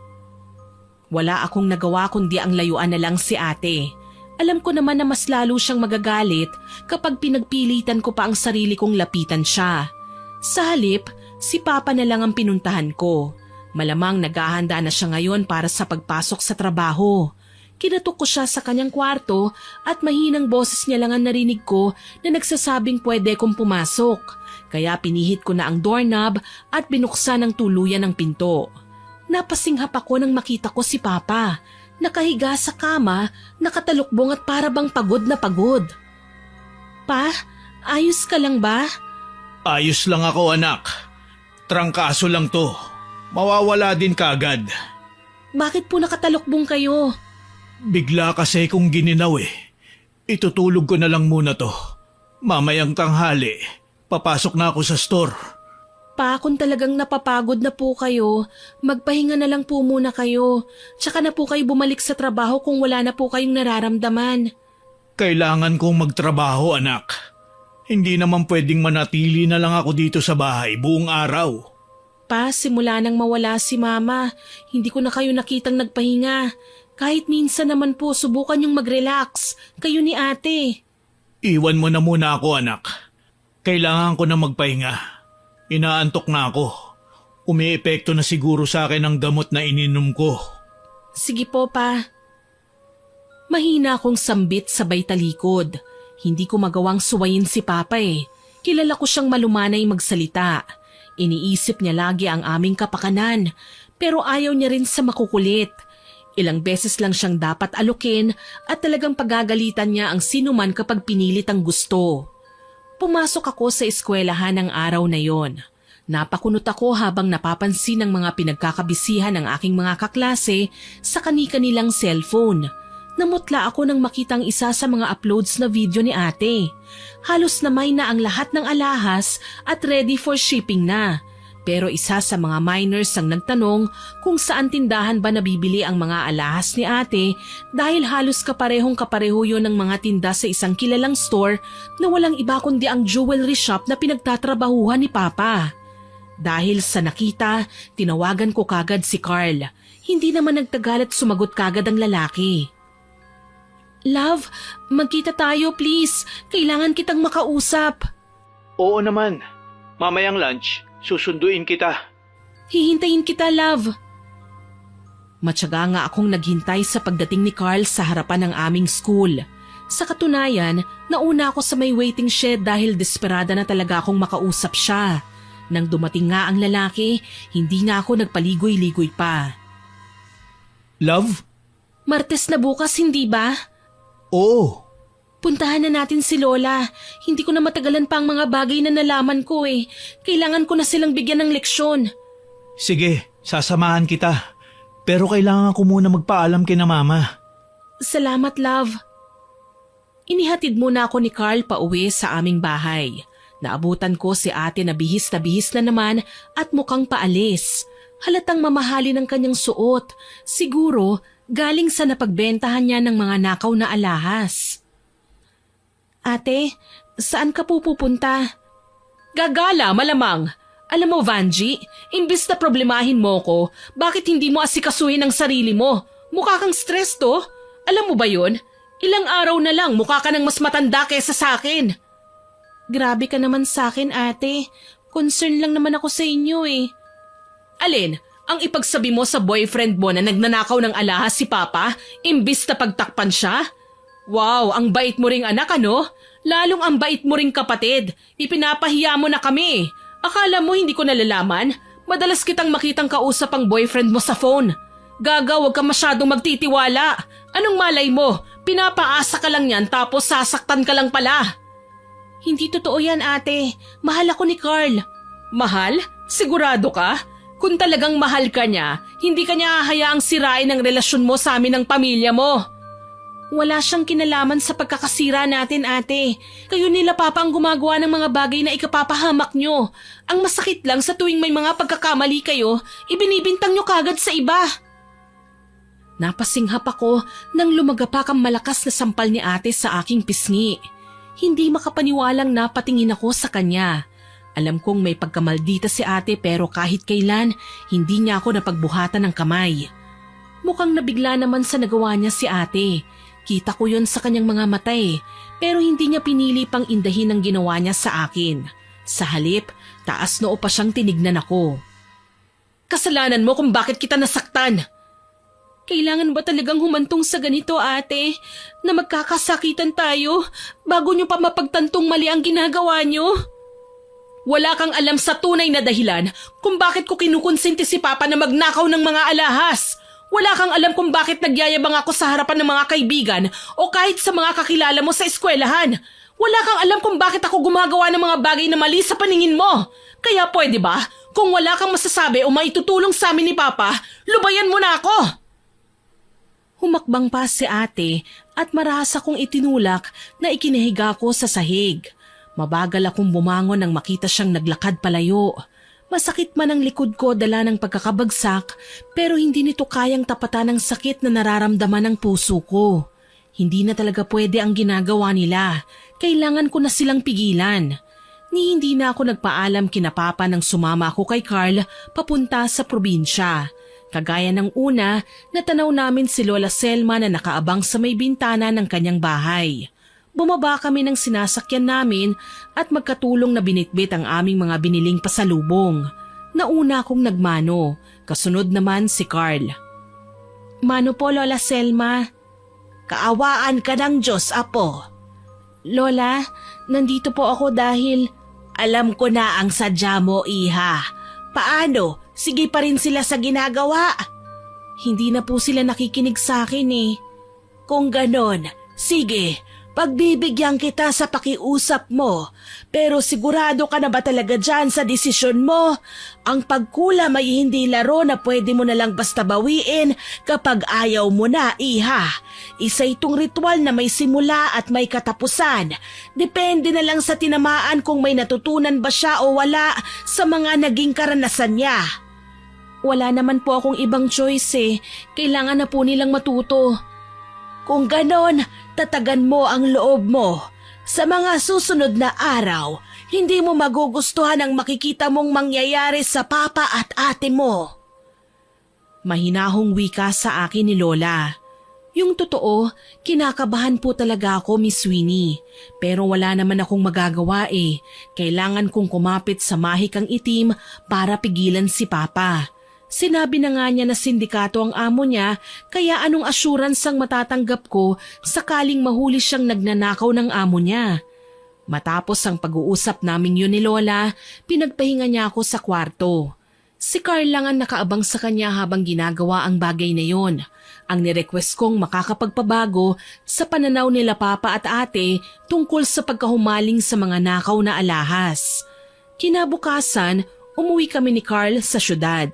Speaker 1: Wala akong nagawa kundi ang layuan na lang si ate. Alam ko naman na mas lalo siyang magagalit kapag pinagpilitan ko pa ang sarili kong lapitan siya. Sa halip, si Papa na lang ang pinuntahan ko. Malamang naghahanda na siya ngayon para sa pagpasok sa trabaho. Kinatok ko siya sa kanyang kwarto at mahinang boses niya lang ang narinig ko na nagsasabing pwede kong pumasok. Kaya pinihit ko na ang doorknob at binuksan ng tuluyan ng pinto. Napasinghap ako nang makita ko si Papa. Nakahiga sa kama, nakatalukbong at para bang pagod na pagod. Pa, ayos ka lang ba?
Speaker 2: Ayos lang ako, anak. Trangkaso lang to. Mawawala din kagad.
Speaker 1: Bakit po nakatalukbong kayo?
Speaker 2: Bigla kasi kong gininaw eh. Itutulog ko na lang muna to. Mamayang tanghali, papasok na ako sa store.
Speaker 1: Pa, kung talagang napapagod na po kayo, magpahinga na lang po muna kayo. Tsaka na po kayo bumalik sa trabaho kung wala na po kayong nararamdaman.
Speaker 2: Kailangan kong magtrabaho, anak. Hindi naman pwedeng manatili na lang ako dito sa bahay buong araw.
Speaker 1: Pa, simula nang mawala si Mama, hindi ko na kayo nakitang nagpahinga. Kahit minsan naman po, subukan yung mag-relax. Kayo ni ate.
Speaker 2: Iwan mo na muna ako, anak. Kailangan ko na magpahinga. Inaantok na ako. Umiepekto na siguro sa akin ang gamot na ininom ko.
Speaker 1: Sige po, Pa. Mahina akong sambit sabay talikod. Hindi ko magawang suwayin si Papa eh. Kilala ko siyang malumanay magsalita. Iniisip niya lagi ang aming kapakanan, pero ayaw niya rin sa makukulit. Ilang beses lang siyang dapat alukin at talagang pagagalitan niya ang sinuman kapag pinilit ang gusto. Pumasok ako sa eskwelahan ng araw na yon. Napakunot ako habang napapansin ng mga pinagkakabisihan ng aking mga kaklase sa kani-kanilang cellphone. Namutla ako nang makitang isa sa mga uploads na video ni ate. Halos namay na ang lahat ng alahas at ready for shipping na. Pero isa sa mga minors ang nagtanong kung saan tindahan ba nabibili ang mga alahas ni ate dahil halos kapareho yun ng mga tinda sa isang kilalang store na walang iba kundi ang jewelry shop na pinagtatrabahuhan ni Papa. Dahil sa nakita, tinawagan ko kagad si Carl. Hindi naman nagtagal at sumagot kagad ang lalaki. Love, magkita tayo please. Kailangan kitang makausap.
Speaker 2: Oo naman. Mamayang lunch, susunduin kita.
Speaker 1: Hihintayin kita, love. Matyaga nga akong naghintay sa pagdating ni Carl sa harapan ng aming school. Sa katunayan, nauna ako sa may waiting shed dahil desperada na talaga akong makausap siya. Nang dumating nga ang lalaki, hindi na ako nagpaligoy-ligoy pa.
Speaker 2: Love?
Speaker 1: Martes na bukas, hindi ba?
Speaker 2: Oo.
Speaker 1: Puntahan na natin si Lola. Hindi ko na matagalan pa ang mga bagay na nalaman ko eh. Kailangan ko na silang bigyan ng leksyon.
Speaker 2: Sige, sasamahan kita. Pero kailangan ko muna magpaalam kina Mama.
Speaker 1: Salamat, love. Inihatid muna ako ni Carl pauwi sa aming bahay. Naabutan ko si ate na bihis na naman at mukhang paalis. Halatang mamahali ng kanyang suot. Siguro galing sa napagbentahan niya ng mga nakaw na alahas. Ate, saan ka pupunta? Gagala, malamang. Alam mo, Vanji, imbis na problemahin mo ko, bakit hindi mo asikasuhin ang sarili mo? Mukha kang stress to. Alam mo ba yun? Ilang araw na lang mukha ka ng mas matanda kesa sa akin. Grabe ka naman sa akin, ate. Concern lang naman ako sa inyo eh. Alin? Ang ipagsabi mo sa boyfriend mo na nagnanakaw ng alahas si Papa, imbis na pagtakpan siya? Wow, ang bait mo ring anak ano? Lalong ang bait mo ring kapatid. Ipinapahiya mo na kami. Akala mo hindi ko nalalaman? Madalas kitang makitang kausap ang boyfriend mo sa phone. Gaga, huwag ka masyadong magtitiwala. Anong malay mo? Pinapaasa ka lang yan tapos sasaktan ka lang pala. Hindi totoo yan, ate. Mahal ako ni Carl. Mahal? Sigurado ka? Kung talagang mahal ka niya, hindi ka niya hahayaang sirain ang relasyon mo sa amin ng pamilya mo. Wala siyang kinalaman sa pagkakasira natin, ate. Kayo nila Papa ang gumagawa ng mga bagay na ikapapahamak nyo. Ang masakit lang sa tuwing may mga pagkakamali kayo, ibinibintang nyo kagad sa iba. Napasinghap ako nang lumagapak ang malakas na sampal ni ate sa aking pisngi. Hindi makapaniwalang napatingin ako sa kanya. Alam kong may pagkamaldita si ate pero kahit kailan, hindi niya ako napagbuhatan ng kamay. Mukhang nabigla naman sa nagawa niya si ate. Kita ko yon sa kanyang mga mata pero hindi niya pinili pang indahin ang ginawa niya sa akin. Sa halip, taas noo pa siyang tinignan ako. Kasalanan mo kung bakit kita nasaktan. Kailangan ba talagang humantong sa ganito, ate? Na magkakasakitan tayo bago niyo pa mapagtantong mali ang ginagawa niyo? Wala kang alam sa tunay na dahilan kung bakit ko kinukonsinti si Papa na magnakaw ng mga alahas. Wala kang alam kung bakit nagyayabang ako sa harapan ng mga kaibigan o kahit sa mga kakilala mo sa eskwelahan. Wala kang alam kung bakit ako gumagawa ng mga bagay na mali sa paningin mo. Kaya pwede ba, kung wala kang masasabi o maitutulong sa amin ni Papa, lubayan mo na ako. Humakbang pa si ate at marahas akong itinulak na ikinahiga ko sa sahig. Mabagal akong bumangon nang makita siyang naglakad palayo. Masakit man ang likod ko dala ng pagkakabagsak pero hindi nito kayang tapatan ang sakit na nararamdaman ng puso ko. Hindi na talaga pwede ang ginagawa nila. Kailangan ko na silang pigilan. Ni hindi na ako nagpaalam kina Papa nang sumama ako kay Carl papunta sa probinsya. Kagaya ng una, natanaw namin si Lola Selma na nakaabang sa may bintana ng kanyang bahay. Bumaba kami ng sinasakyan namin at magkatulong na binitbit ang aming mga biniling pasalubong. Nauna akong nagmano, kasunod naman si Carl. Mano po, Lola Selma.
Speaker 3: Kaawaan ka ng Diyos, Apo.
Speaker 1: Lola, nandito po ako dahil…
Speaker 3: Alam ko na ang sadya mo, Iha. Paano? Sige pa rin sila sa ginagawa.
Speaker 1: Hindi na po sila nakikinig sa akin eh.
Speaker 3: Kung ganon, sige, pagbibigyan kita sa pakiusap mo. Pero sigurado ka na ba talaga dyan sa desisyon mo? Ang pagkulam ay hindi laro na pwede mo na lang basta bawiin kapag ayaw mo na, Iha. Isa itong ritual na may simula at may katapusan. Depende na lang sa tinamaan kung may natutunan ba siya o wala sa mga naging karanasan niya.
Speaker 1: Wala naman po akong ibang choice eh. Kailangan na po nilang matuto.
Speaker 3: Kung ganon, tatagan mo ang loob mo. Sa mga susunod na araw, hindi mo magugustuhan ang makikita mong mangyayari sa papa at ate mo.
Speaker 1: Mahinahong wika sa akin ni Lola. Yung totoo, kinakabahan po talaga ako, Miss Winnie. Pero wala naman akong magagawa eh. Kailangan kong kumapit sa mahikang itim para pigilan si Papa. Sinabi na nga niya na sindikato ang amo niya, kaya anong assurance ang matatanggap ko sakaling mahuli siyang nagnanakaw ng amo niya. Matapos ang pag-uusap naming yun ni Lola, pinagpahinga niya ako sa kwarto. Si Carl lang ang nakaabang sa kanya habang ginagawa ang bagay na yon. Ang nirequest kong makakapagpabago sa pananaw nila Papa at Ate tungkol sa pagkahumaling sa mga nakaw na alahas. Kinabukasan, umuwi kami ni Carl sa syudad.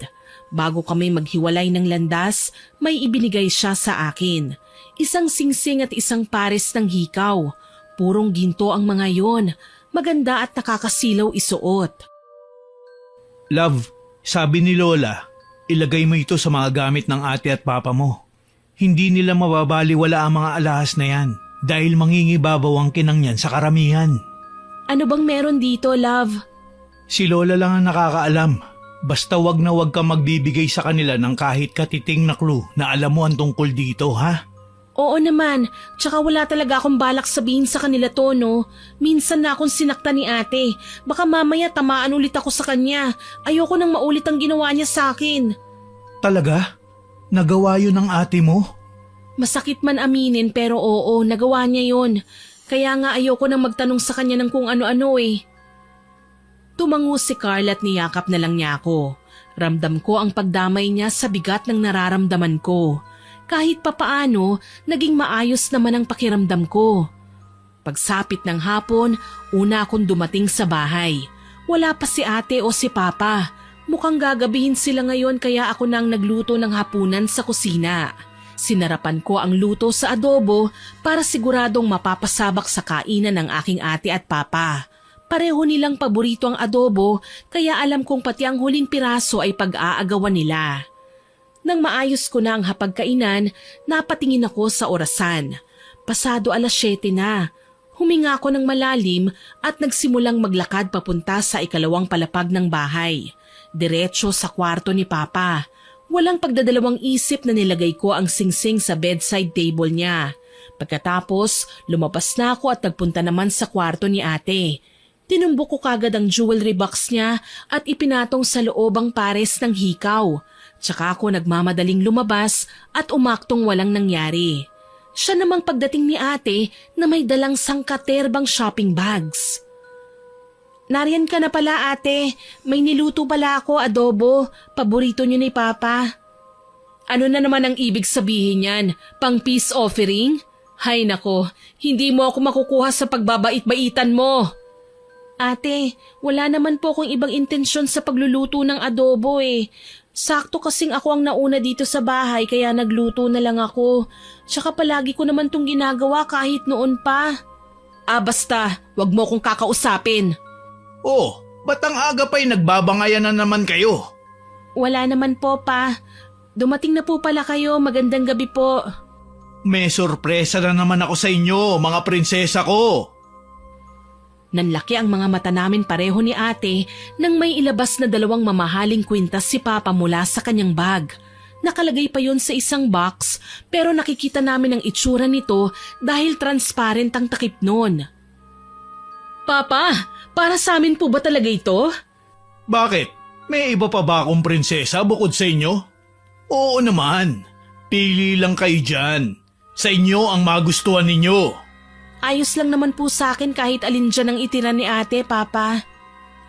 Speaker 1: Bago kami maghiwalay ng landas, may ibinigay siya sa akin. Isang singsing at isang pares ng hikaw. Purong ginto ang mga yon. Maganda at nakakasilaw isuot.
Speaker 2: Love, sabi ni Lola, ilagay mo ito sa mga gamit ng ate at papa mo. Hindi nila mababaliwala ang mga alahas na yan dahil mangingibabaw ang kinang yan sa karamihan.
Speaker 1: Ano bang meron dito, love?
Speaker 2: Si Lola lang ang nakakaalam. Basta wag na wag ka magbibigay sa kanila ng kahit katiting na clue na alam mo ang tungkol dito, ha?
Speaker 1: Oo naman, tsaka wala talaga akong balak sabihin sa kanila to, no? Minsan na akong sinakta ni ate. Baka mamaya tamaan ulit ako sa kanya. Ayoko nang maulit ang ginawa niya sa akin.
Speaker 2: Talaga? Nagawa yun ng ate mo?
Speaker 1: Masakit man aminin pero oo, nagawa niya yun. Kaya nga ayoko nang magtanong sa kanya ng kung ano-ano eh. Tumango si Carl at niyakap na lang niya ako. Ramdam ko ang pagdamay niya sa bigat ng nararamdaman ko. Kahit papaano, naging maayos naman ang pakiramdam ko. Pagsapit ng hapon, una akong dumating sa bahay. Wala pa si ate o si papa. Mukhang gagabihin sila ngayon kaya ako nang nagluto ng hapunan sa kusina. Sinarapan ko ang luto sa adobo para siguradong mapapasabak sa kainan ng aking ate at papa. Pareho nilang paborito ang adobo kaya alam kong pati ang huling piraso ay pag-aagawan nila. Nang maayos ko na ang hapagkainan, napatingin ako sa orasan. Pasado 7:00 na. Huminga ako ng malalim at nagsimulang maglakad papunta sa ikalawang palapag ng bahay. Diretso sa kwarto ni Papa. Walang pagdadalawang isip na nilagay ko ang singsing sa bedside table niya. Pagkatapos, lumabas na ako at nagpunta naman sa kwarto ni ate. Tinumbok ko kagad ang jewelry box niya at ipinatong sa loob ang pares ng hikaw. Tsaka ako nagmamadaling lumabas at umaktong walang nangyari. Siya namang pagdating ni ate na may dalang sangkaterbang shopping bags. Nariyan ka na pala ate, may niluto pala ako adobo, paborito niyo ni Papa. Ano na naman ang ibig sabihin yan? Pang peace offering? Hay nako, hindi mo ako makukuha sa pagbabait-baitan mo. Ate, wala naman po akong ibang intensyon sa pagluluto ng adobo eh. Sakto kasing ako ang nauna dito sa bahay kaya nagluto na lang ako. Tsaka palagi ko naman tong ginagawa kahit noon pa. Basta, wag mo akong kakausapin.
Speaker 2: Oh, ba't ang aga pa'y nagbabangayan na naman kayo?
Speaker 1: Wala naman po pa. Dumating na po pala kayo, magandang gabi po.
Speaker 2: May sorpresa na naman ako sa inyo, mga prinsesa ko.
Speaker 1: Nanlaki ang mga mata namin pareho ni ate nang may ilabas na 2 mamahaling kwintas si Papa mula sa kanyang bag. Nakalagay pa yon sa isang box pero nakikita namin ang itsura nito dahil transparent ang takip nun. Papa, para sa amin po ba talaga ito?
Speaker 2: Bakit? May iba pa ba akong prinsesa bukod sa inyo? Oo naman. Pili lang kayo dyan. Sa inyo ang magustuhan ninyo.
Speaker 1: Ayos lang naman po sa akin kahit alin dyan ang itira ni ate, Papa.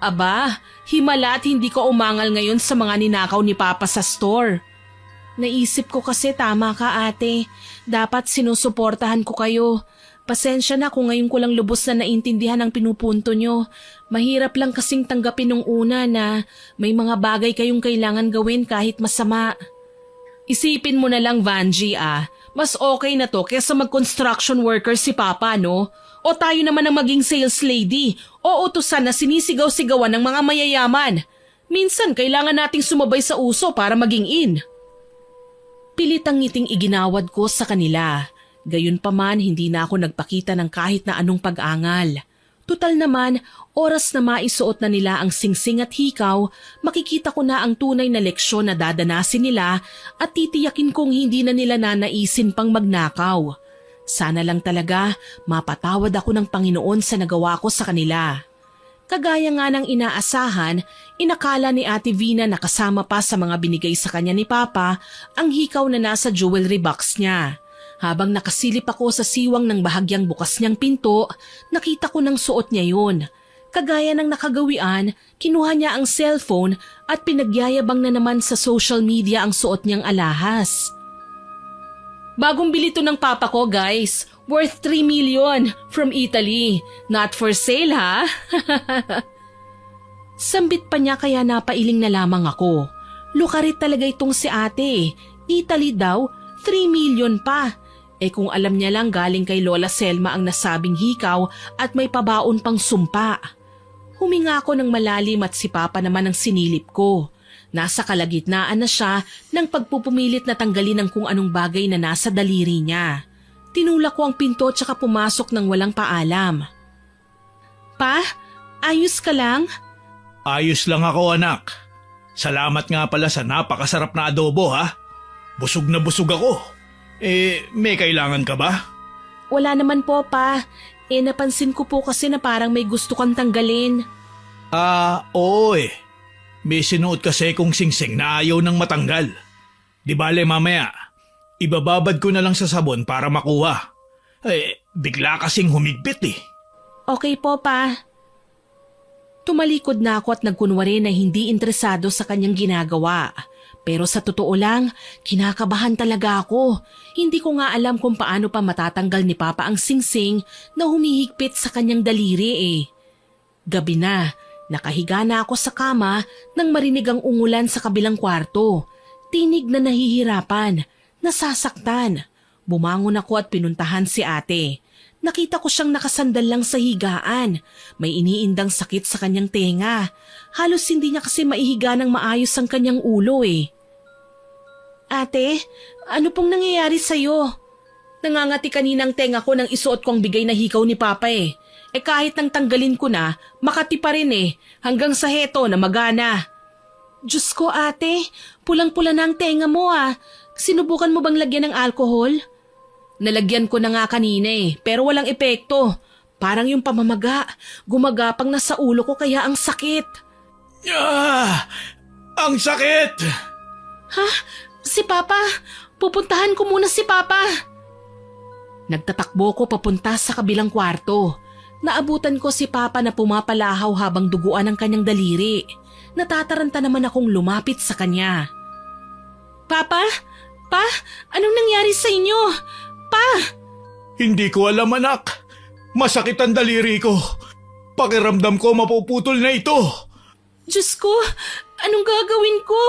Speaker 1: Aba, himala at hindi ko umangal ngayon sa mga ninakaw ni Papa sa store. Naisip ko kasi tama ka ate, dapat sinusuportahan ko kayo. Pasensya na kung ngayon ko lang lubos na naintindihan ang pinupunto nyo. Mahirap lang kasing tanggapin nung una na may mga bagay kayong kailangan gawin kahit masama. Isipin mo na lang Vanji mas okay na to kesa mag-construction worker si Papa, no? O tayo naman ang maging sales lady o utusan na sinisigaw-sigawan ng mga mayayaman. Minsan kailangan nating sumabay sa uso para maging in. Pilitang ngiting iginawad ko sa kanila. Gayunpaman hindi na ako nagpakita ng kahit na anong pag-angal. Tutal naman, oras na maisuot na nila ang singsing at hikaw, makikita ko na ang tunay na leksyon na dadanasin nila at titiyakin kong hindi na nila nanaisin pang magnakaw. Sana lang talaga mapatawad ako ng Panginoon sa nagawa ko sa kanila. Kagaya nga ng inaasahan, inakala ni Ate Vina na kasama pa sa mga binigay sa kanya ni Papa ang hikaw na nasa jewelry box niya. Habang nakasilip ako sa siwang ng bahagyang bukas niyang pinto, nakita ko ng suot niya yun. Kagaya ng nakagawian, kinuha niya ang cellphone at pinagyayabang na naman sa social media ang suot niyang alahas. Bagong bili to ng papa ko guys, worth 3 million from Italy. Not for sale ha? Sambit pa niya kaya napailing na lamang ako. Lukarit talaga itong si ate. Italy daw, 3 million pa. Kung alam niya lang galing kay Lola Selma ang nasabing hikaw at may pabaon pang sumpa. Huminga ako ng malalim at si Papa naman ang sinilip ko. Nasa kalagitnaan na siya ng pagpupumilit na tanggalin ang kung anong bagay na nasa daliri niya. Tinulak ko ang pinto tsaka pumasok ng walang paalam. Pa, ayos ka lang?
Speaker 2: Ayos lang ako anak. Salamat nga pala sa napakasarap na adobo ha. Busog na busog ako. May kailangan ka ba?
Speaker 1: Wala naman po pa. Napansin ko po kasi na parang may gusto kang tanggalin.
Speaker 2: Oo May sinuot kasi kong singsing na ayaw nang matanggal. Di bale mamaya, ibababad ko na lang sa sabon para makuha. Bigla kasing humigpit
Speaker 1: Okay po pa. Tumalikod na ako at nagkunwari na hindi interesado sa kanyang ginagawa. Pero sa totoo lang, kinakabahan talaga ako. Hindi ko nga alam kung paano pa matatanggal ni Papa ang singsing na humihigpit sa kanyang daliri Gabi na, nakahiga na ako sa kama nang marinig ang ungulan sa kabilang kwarto. Tinig na nahihirapan, nasasaktan. Bumangon ako at pinuntahan si ate. Nakita ko siyang nakasandal lang sa higaan. May iniindang sakit sa kanyang tenga. Halos hindi niya kasi maihiga ng maayos ang kanyang ulo Ate, ano pong nangyayari sa'yo? Nangangati kaninang tenga ko nang isuot ko ang bigay na hikaw ni Papa kahit nang tanggalin ko na, makati pa rin hanggang sa heto na magana. Diyos ko ate, pulang-pula na ang tenga mo Sinubukan mo bang lagyan ng alkohol? Nalagyan ko na nga kanina pero walang epekto. Parang yung pamamaga, gumagapang na sa ulo ko kaya ang sakit.
Speaker 2: Ang sakit!
Speaker 1: Ha? Si Papa? Pupuntahan ko muna si Papa. Nagtatakbo ko papunta sa kabilang kwarto. Naabutan ko si Papa na pumapalahaw habang duguan ang kanyang daliri. Natataranta naman akong lumapit sa kanya. Papa? Pa? Anong nangyari sa inyo? Pa?
Speaker 2: Hindi ko alam anak. Masakit ang daliri ko. Pakiramdam ko mapuputol na ito.
Speaker 1: Diyos ko, anong gagawin ko?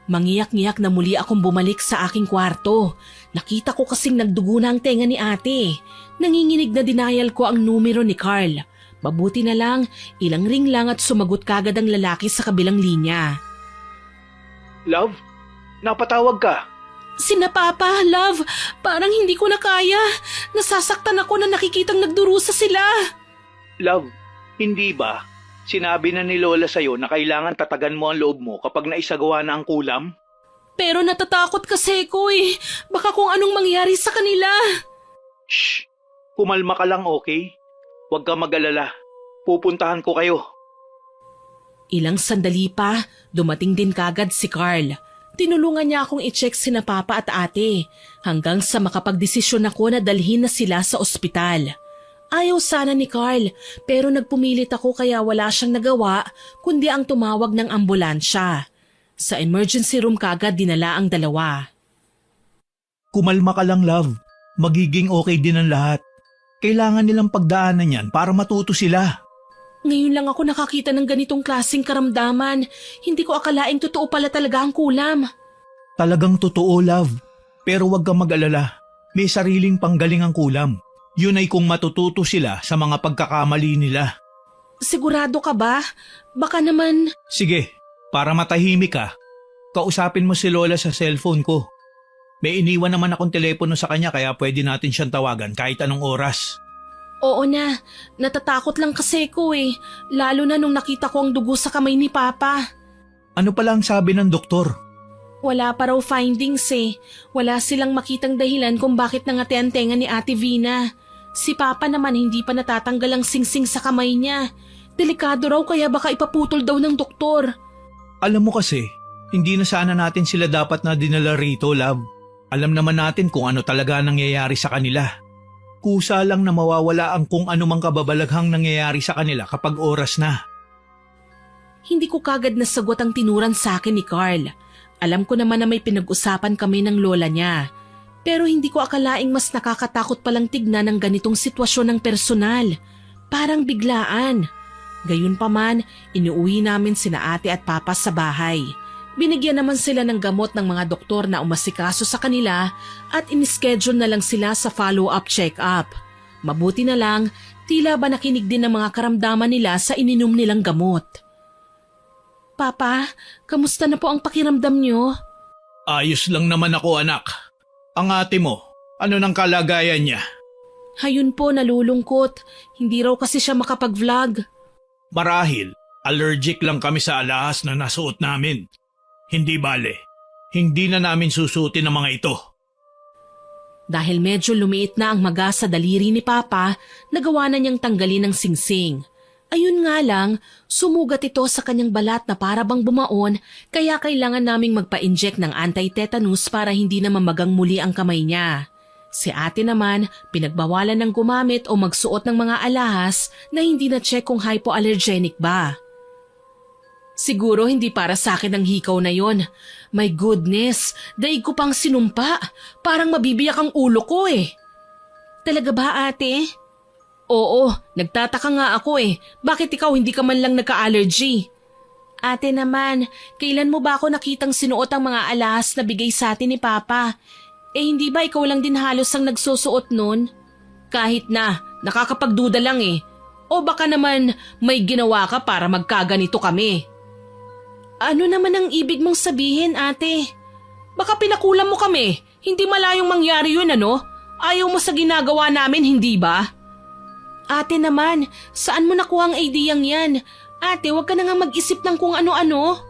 Speaker 1: Mangiyak-ngiyak na muli akong bumalik sa aking kwarto. Nakita ko kasing nagdugo na ang tenga ni ate. Nanginginig na dinayal ko ang numero ni Carl. Mabuti na lang, ilang ring lang at sumagot kagad ang lalaki sa kabilang linya.
Speaker 2: Love, napatawag ka.
Speaker 1: Sina Papa, love, parang hindi ko na kaya. Nasasaktan ako na nakikitang nagdurusa sila.
Speaker 2: Love, hindi ba? Sinabi na ni Lola sa'yo na kailangan tatagan mo ang loob mo kapag naisagawa na ang kulam?
Speaker 1: Pero natatakot kasi ko eh. Baka kung anong mangyari sa kanila.
Speaker 2: Shh! Kumalma ka lang, okay? Huwag ka mag-alala. Pupuntahan ko kayo.
Speaker 1: Ilang sandali pa, dumating din kagad si Carl. Tinulungan niya akong i-check sina Papa at Ate hanggang sa makapagdesisyon ako na dalhin na sila sa ospital. Ayaw sana ni Carl pero nagpumilit ako kaya wala siyang nagawa kundi ang tumawag ng ambulansya. Sa emergency room kagad dinala ang dalawa.
Speaker 2: Kumalma ka lang, love. Magiging okay din ang lahat. Kailangan nilang pagdaanan yan para matuto sila.
Speaker 1: Ngayon lang ako nakakita ng ganitong klaseng karamdaman. Hindi ko akalaing totoo pala talaga ang kulam.
Speaker 2: Talagang totoo, love. Pero huwag kang mag-alala. May sariling panggaling ang kulam. Yun ay kung matututo sila sa mga pagkakamali nila.
Speaker 1: Sigurado ka ba? Baka naman…
Speaker 2: Sige, para matahimik ka, kausapin mo si Lola sa cellphone ko. May iniwan naman akong telepono sa kanya kaya pwede natin siyang tawagan kahit anong oras.
Speaker 1: Oo na, natatakot lang kasi ko eh. Lalo na nung nakita ko ang dugo sa kamay ni Papa.
Speaker 2: Ano pala ang sabi ng doktor?
Speaker 1: Wala pa raw findings eh. Wala silang makitang dahilan kung bakit nangati ang tenga ni Ate Vina. Si Papa naman hindi pa natatanggal ang singsing sa kamay niya. Delikado raw kaya baka ipaputol daw ng doktor.
Speaker 2: Alam mo kasi, hindi na sana natin sila dapat na dinala rito, love. Alam naman natin kung ano talaga nangyayari sa kanila. Kusa lang na mawawala ang kung anumang kababalaghang nangyayari sa kanila kapag oras na.
Speaker 1: Hindi ko kagad nasagot ang tinuran sa akin ni Carl. Alam ko naman na may pinag-usapan kami ng lola niya. Pero hindi ko akalaing mas nakakatakot palang tignan ng ganitong sitwasyon ng personal. Parang biglaan. Gayunpaman, inuuwi namin sina Ate at Papa sa bahay. Binigyan naman sila ng gamot ng mga doktor na umasikaso sa kanila at inischedule na lang sila sa follow-up check-up. Mabuti na lang, tila ba nakinig din ng mga karamdaman nila sa ininom nilang gamot. Papa, kamusta na po ang pakiramdam niyo?
Speaker 2: Ayos lang naman ako, anak. Ang ate mo, ano nang kalagayan niya?
Speaker 1: Hayun po, nalulungkot. Hindi raw kasi siya makapag-vlog.
Speaker 2: Marahil, allergic lang kami sa alahas na nasuot namin. Hindi bale, hindi na namin susutin ang mga ito.
Speaker 1: Dahil medyo lumiit na ang maga sa daliri ni Papa, nagawa na niyang tanggalin ang singsing. Ayun nga lang, sumugat ito sa kanyang balat na para bang bumaon kaya kailangan naming magpa-inject ng anti-tetanus para hindi na mamagang muli ang kamay niya. Si Ate naman, pinagbawalan ng gumamit o magsuot ng mga alahas na hindi na check kung hypoallergenic ba. Siguro hindi para sa akin ang hikaw na yon. My goodness, daig ko pang sinumpa. Parang mabibiyak ang ulo ko eh. Talaga ba, Ate? Oo, nagtataka nga ako eh. Bakit ikaw hindi ka man lang nagka-allergy? Ate naman, kailan mo ba ako nakitang sinuot ang mga alahas na bigay sa atin ni Papa? Eh hindi ba ikaw lang din halos ang nagsusuot nun? Kahit na, nakakapagduda lang eh. O baka naman may ginawa ka para magkaganito kami. Ano naman ang ibig mong sabihin, Ate? Baka pinakulam mo kami. Hindi malayong mangyari yun, ano? Ayaw mo sa ginagawa namin, hindi ba? Ate naman, saan mo nakuha ang ideyang yan? Ate, huwag ka na nga mag-isip ng kung ano-ano.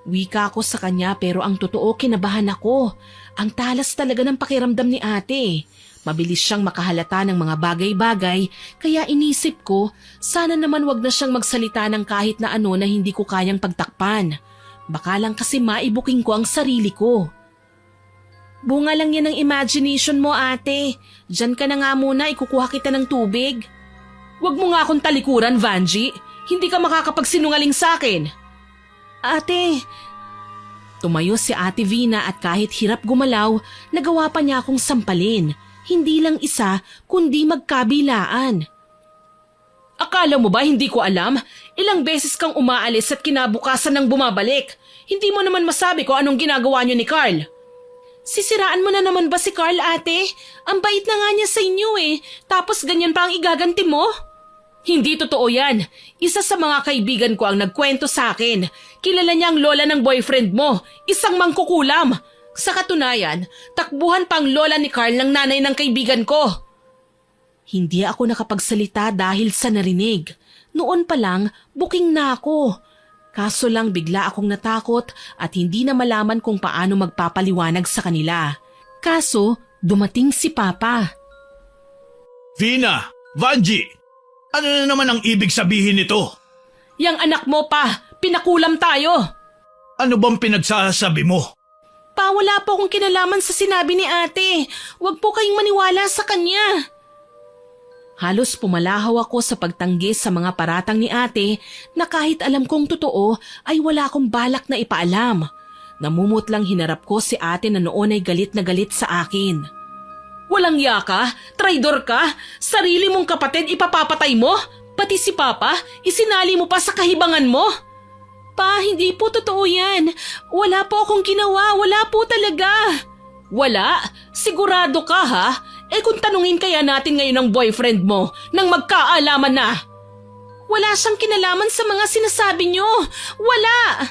Speaker 1: Wika ako sa kanya pero ang totoo kinabahan ako. Ang talas talaga ng pakiramdam ni Ate. Mabilis siyang makahalata ng mga bagay-bagay kaya inisip ko sana naman wag na siyang magsalita ng kahit na ano na hindi ko kayang pagtakpan. Baka lang kasi maibuking ko ang sarili ko. Bunga lang yan ng imagination mo, Ate. Diyan ka na nga muna, ikukuha kita ng tubig. Wag mo nga akong talikuran, Vanji. Hindi ka makakapagsinungaling sa akin. Ate… Tumayo si Ate Vina at kahit hirap gumalaw, nagawa pa niya akong sampalin. Hindi lang isa, kundi magkabilaan. Akala mo ba hindi ko alam? Ilang beses kang umaalis at kinabukasan ng bumabalik. Hindi mo naman masabi ko anong ginagawa niyo ni Carl. Sisiraan mo na naman ba si Carl, Ate? Ang bait na nga niya sa inyo eh. Tapos ganyan pa ang igaganti mo? Hindi totoo yan. Isa sa mga kaibigan ko ang nagkwento sa akin. Kilala niya ang lola ng boyfriend mo. Isang mangkukulam. Sa katunayan, takbuhan pang lola ni Carl ng nanay ng kaibigan ko. Hindi ako nakapagsalita dahil sa narinig. Noon pa lang, booking na ako. Kaso lang bigla akong natakot at hindi na malaman kung paano magpapaliwanag sa kanila. Kaso, dumating si Papa.
Speaker 2: Vina, Vanji, ano na naman ang ibig sabihin nito?
Speaker 1: Yang anak mo pa, pinakulam tayo.
Speaker 2: Ano bang pinagsasabi mo?
Speaker 1: Pa, wala po akong kinalaman sa sinabi ni ate. Huwag po kayong maniwala sa kanya. Halos pumalahaw ako sa pagtanggi sa mga paratang ni ate na kahit alam kong totoo ay wala akong balak na ipaalam. Namumutlang hinarap ko si ate na noon ay galit na galit sa akin. Walang ya ka? Traidor ka? Sarili mong kapatid ipapapatay mo? Pati si Papa, isinali mo pa sa kahibangan mo? Pa, hindi po totoo yan. Wala po akong ginawa, wala po talaga. Wala? Sigurado ka ha? Eh kung tanungin kaya natin ngayon ang boyfriend mo nang magkaalaman na. Wala siyang kinalaman sa mga sinasabi niyo. Wala!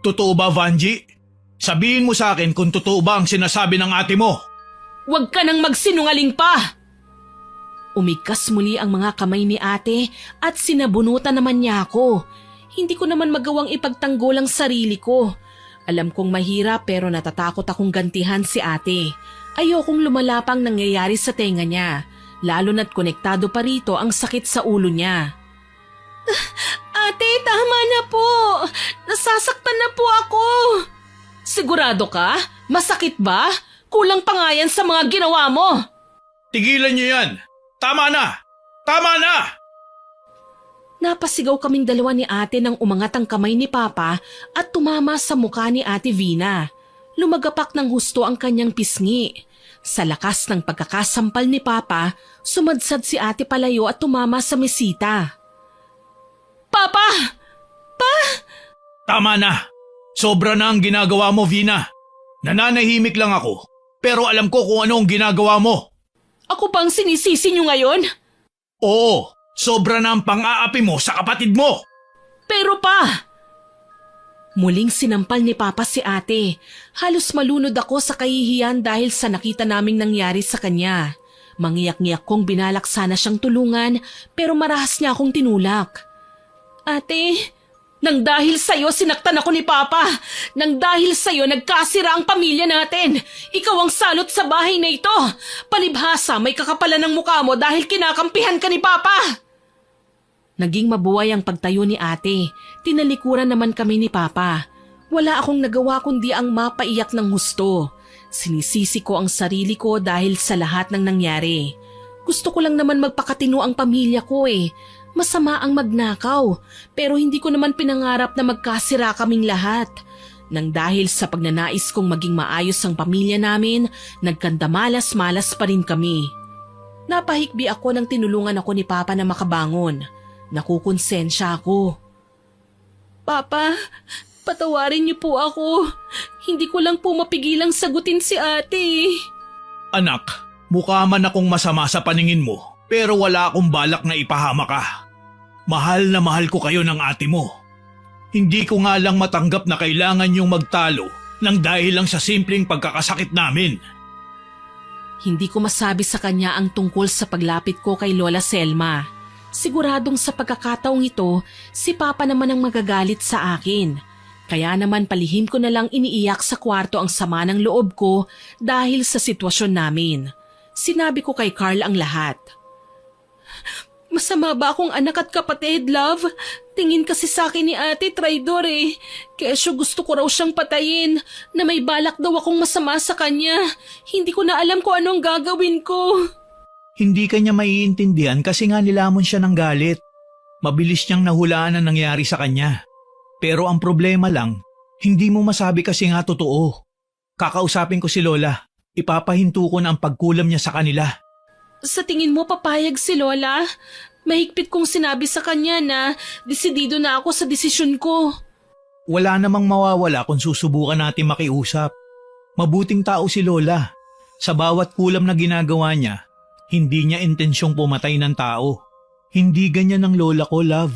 Speaker 2: Totoo ba, Vanji? Sabihin mo sa akin kung totoo ba ang sinasabi ng ate mo.
Speaker 1: Huwag ka nang magsinungaling pa! Umigkas muli ang mga kamay ni ate at sinabunutan naman niya ako. Hindi ko naman magawang ipagtanggol ang sarili ko. Alam kong mahirap pero natatakot akong gantihan si ate. Ayokong lumalapang nangyayari sa tenga niya, lalo na't konektado pa rito ang sakit sa ulo niya. Ate, tama na po. Nasasaktan na po ako. Sigurado ka? Masakit ba? Kulang pa nga yan sa mga ginawa mo.
Speaker 2: Tigilan niyo yan! Tama na! Tama na!
Speaker 1: Napasigaw kaming dalawa ni ate nang umangat ang kamay ni Papa at tumama sa mukha ni Ate Vina. Lumagapak ng husto ang kanyang pisngi. Sa lakas ng pagkakasampal ni Papa, sumadsad si ate palayo at tumama sa mesita. Papa! Pa!
Speaker 2: Tama na! Sobra na ang ginagawa mo, Vina. Nananahimik lang ako, pero alam ko kung ano ang ginagawa mo.
Speaker 1: Ako bang sinisisi niyo ngayon?
Speaker 2: Oo, sobra na ang pang-aapi mo sa kapatid mo.
Speaker 1: Pero pa! Muling sinampal ni Papa si ate. Halos malunod ako sa kahihiyan dahil sa nakita naming nangyari sa kanya. Mangiyak-ngiyak kong binalak sana siyang tulungan pero marahas niya akong tinulak. Ate, nang dahil sa'yo sinaktan ako ni Papa. Nang dahil sa'yo nagkasira ang pamilya natin. Ikaw ang salot sa bahay na ito. Palibhasa may kakapalan ng mukha mo dahil kinakampihan ka ni Papa. Naging mabuhay ang pagtayo ni ate. Tinalikuran naman kami ni Papa. Wala akong nagawa kundi ang mapaiyak ng husto. Sinisisi ko ang sarili ko dahil sa lahat ng nangyari. Gusto ko lang naman magpakatino ang pamilya ko eh. Masama ang magnakaw, pero hindi ko naman pinangarap na magkasira kaming lahat. Nang dahil sa pagnanais kong maging maayos ang pamilya namin, nagkandamalas-malas pa rin kami. Napahikbi ako nang tinulungan ako ni Papa na makabangon. Nakukonsensya ako. Papa, patawarin niyo po ako. Hindi ko lang po mapigilang sagutin si ate.
Speaker 2: Anak, mukha man akong masama sa paningin mo, pero wala akong balak na ipahama ka. Mahal na mahal ko kayo ng ate mo. Hindi ko nga lang matanggap na kailangan niyong magtalo nang dahil lang sa simpleng pagkakasakit namin.
Speaker 1: Hindi ko masabi sa kanya ang tungkol sa paglapit ko kay Lola Selma. Siguradong sa pagkakataong ito, si Papa naman ang magagalit sa akin. Kaya naman palihim ko na lang iniiyak sa kwarto ang sama ng loob ko dahil sa sitwasyon namin. Sinabi ko kay Carl ang lahat. Masama ba akong anak at kapatid, love? Tingin kasi sa akin ni ate, traidor eh. Kesyo gusto ko raw siyang patayin, na may balak daw akong masama sa kanya. Hindi ko na alam kung anong gagawin ko.
Speaker 2: Hindi kanya maiintindihan kasi nga nilamon siya ng galit. Mabilis niyang nahulaan ang nangyari sa kanya. Pero ang problema lang, hindi mo masabi kasi nga totoo. Kakausapin ko si Lola. Ipapahinto ko na ang pagkulam niya sa kanila.
Speaker 1: Sa tingin mo papayag si Lola? Mahigpit kong sinabi sa kanya na desidido na ako sa desisyon ko.
Speaker 2: Wala namang mawawala kung susubukan natin makiusap. Mabuting tao si Lola. Sa bawat kulam na ginagawa niya, hindi niya intensyong pumatay ng tao. Hindi ganyan ang lola ko, love.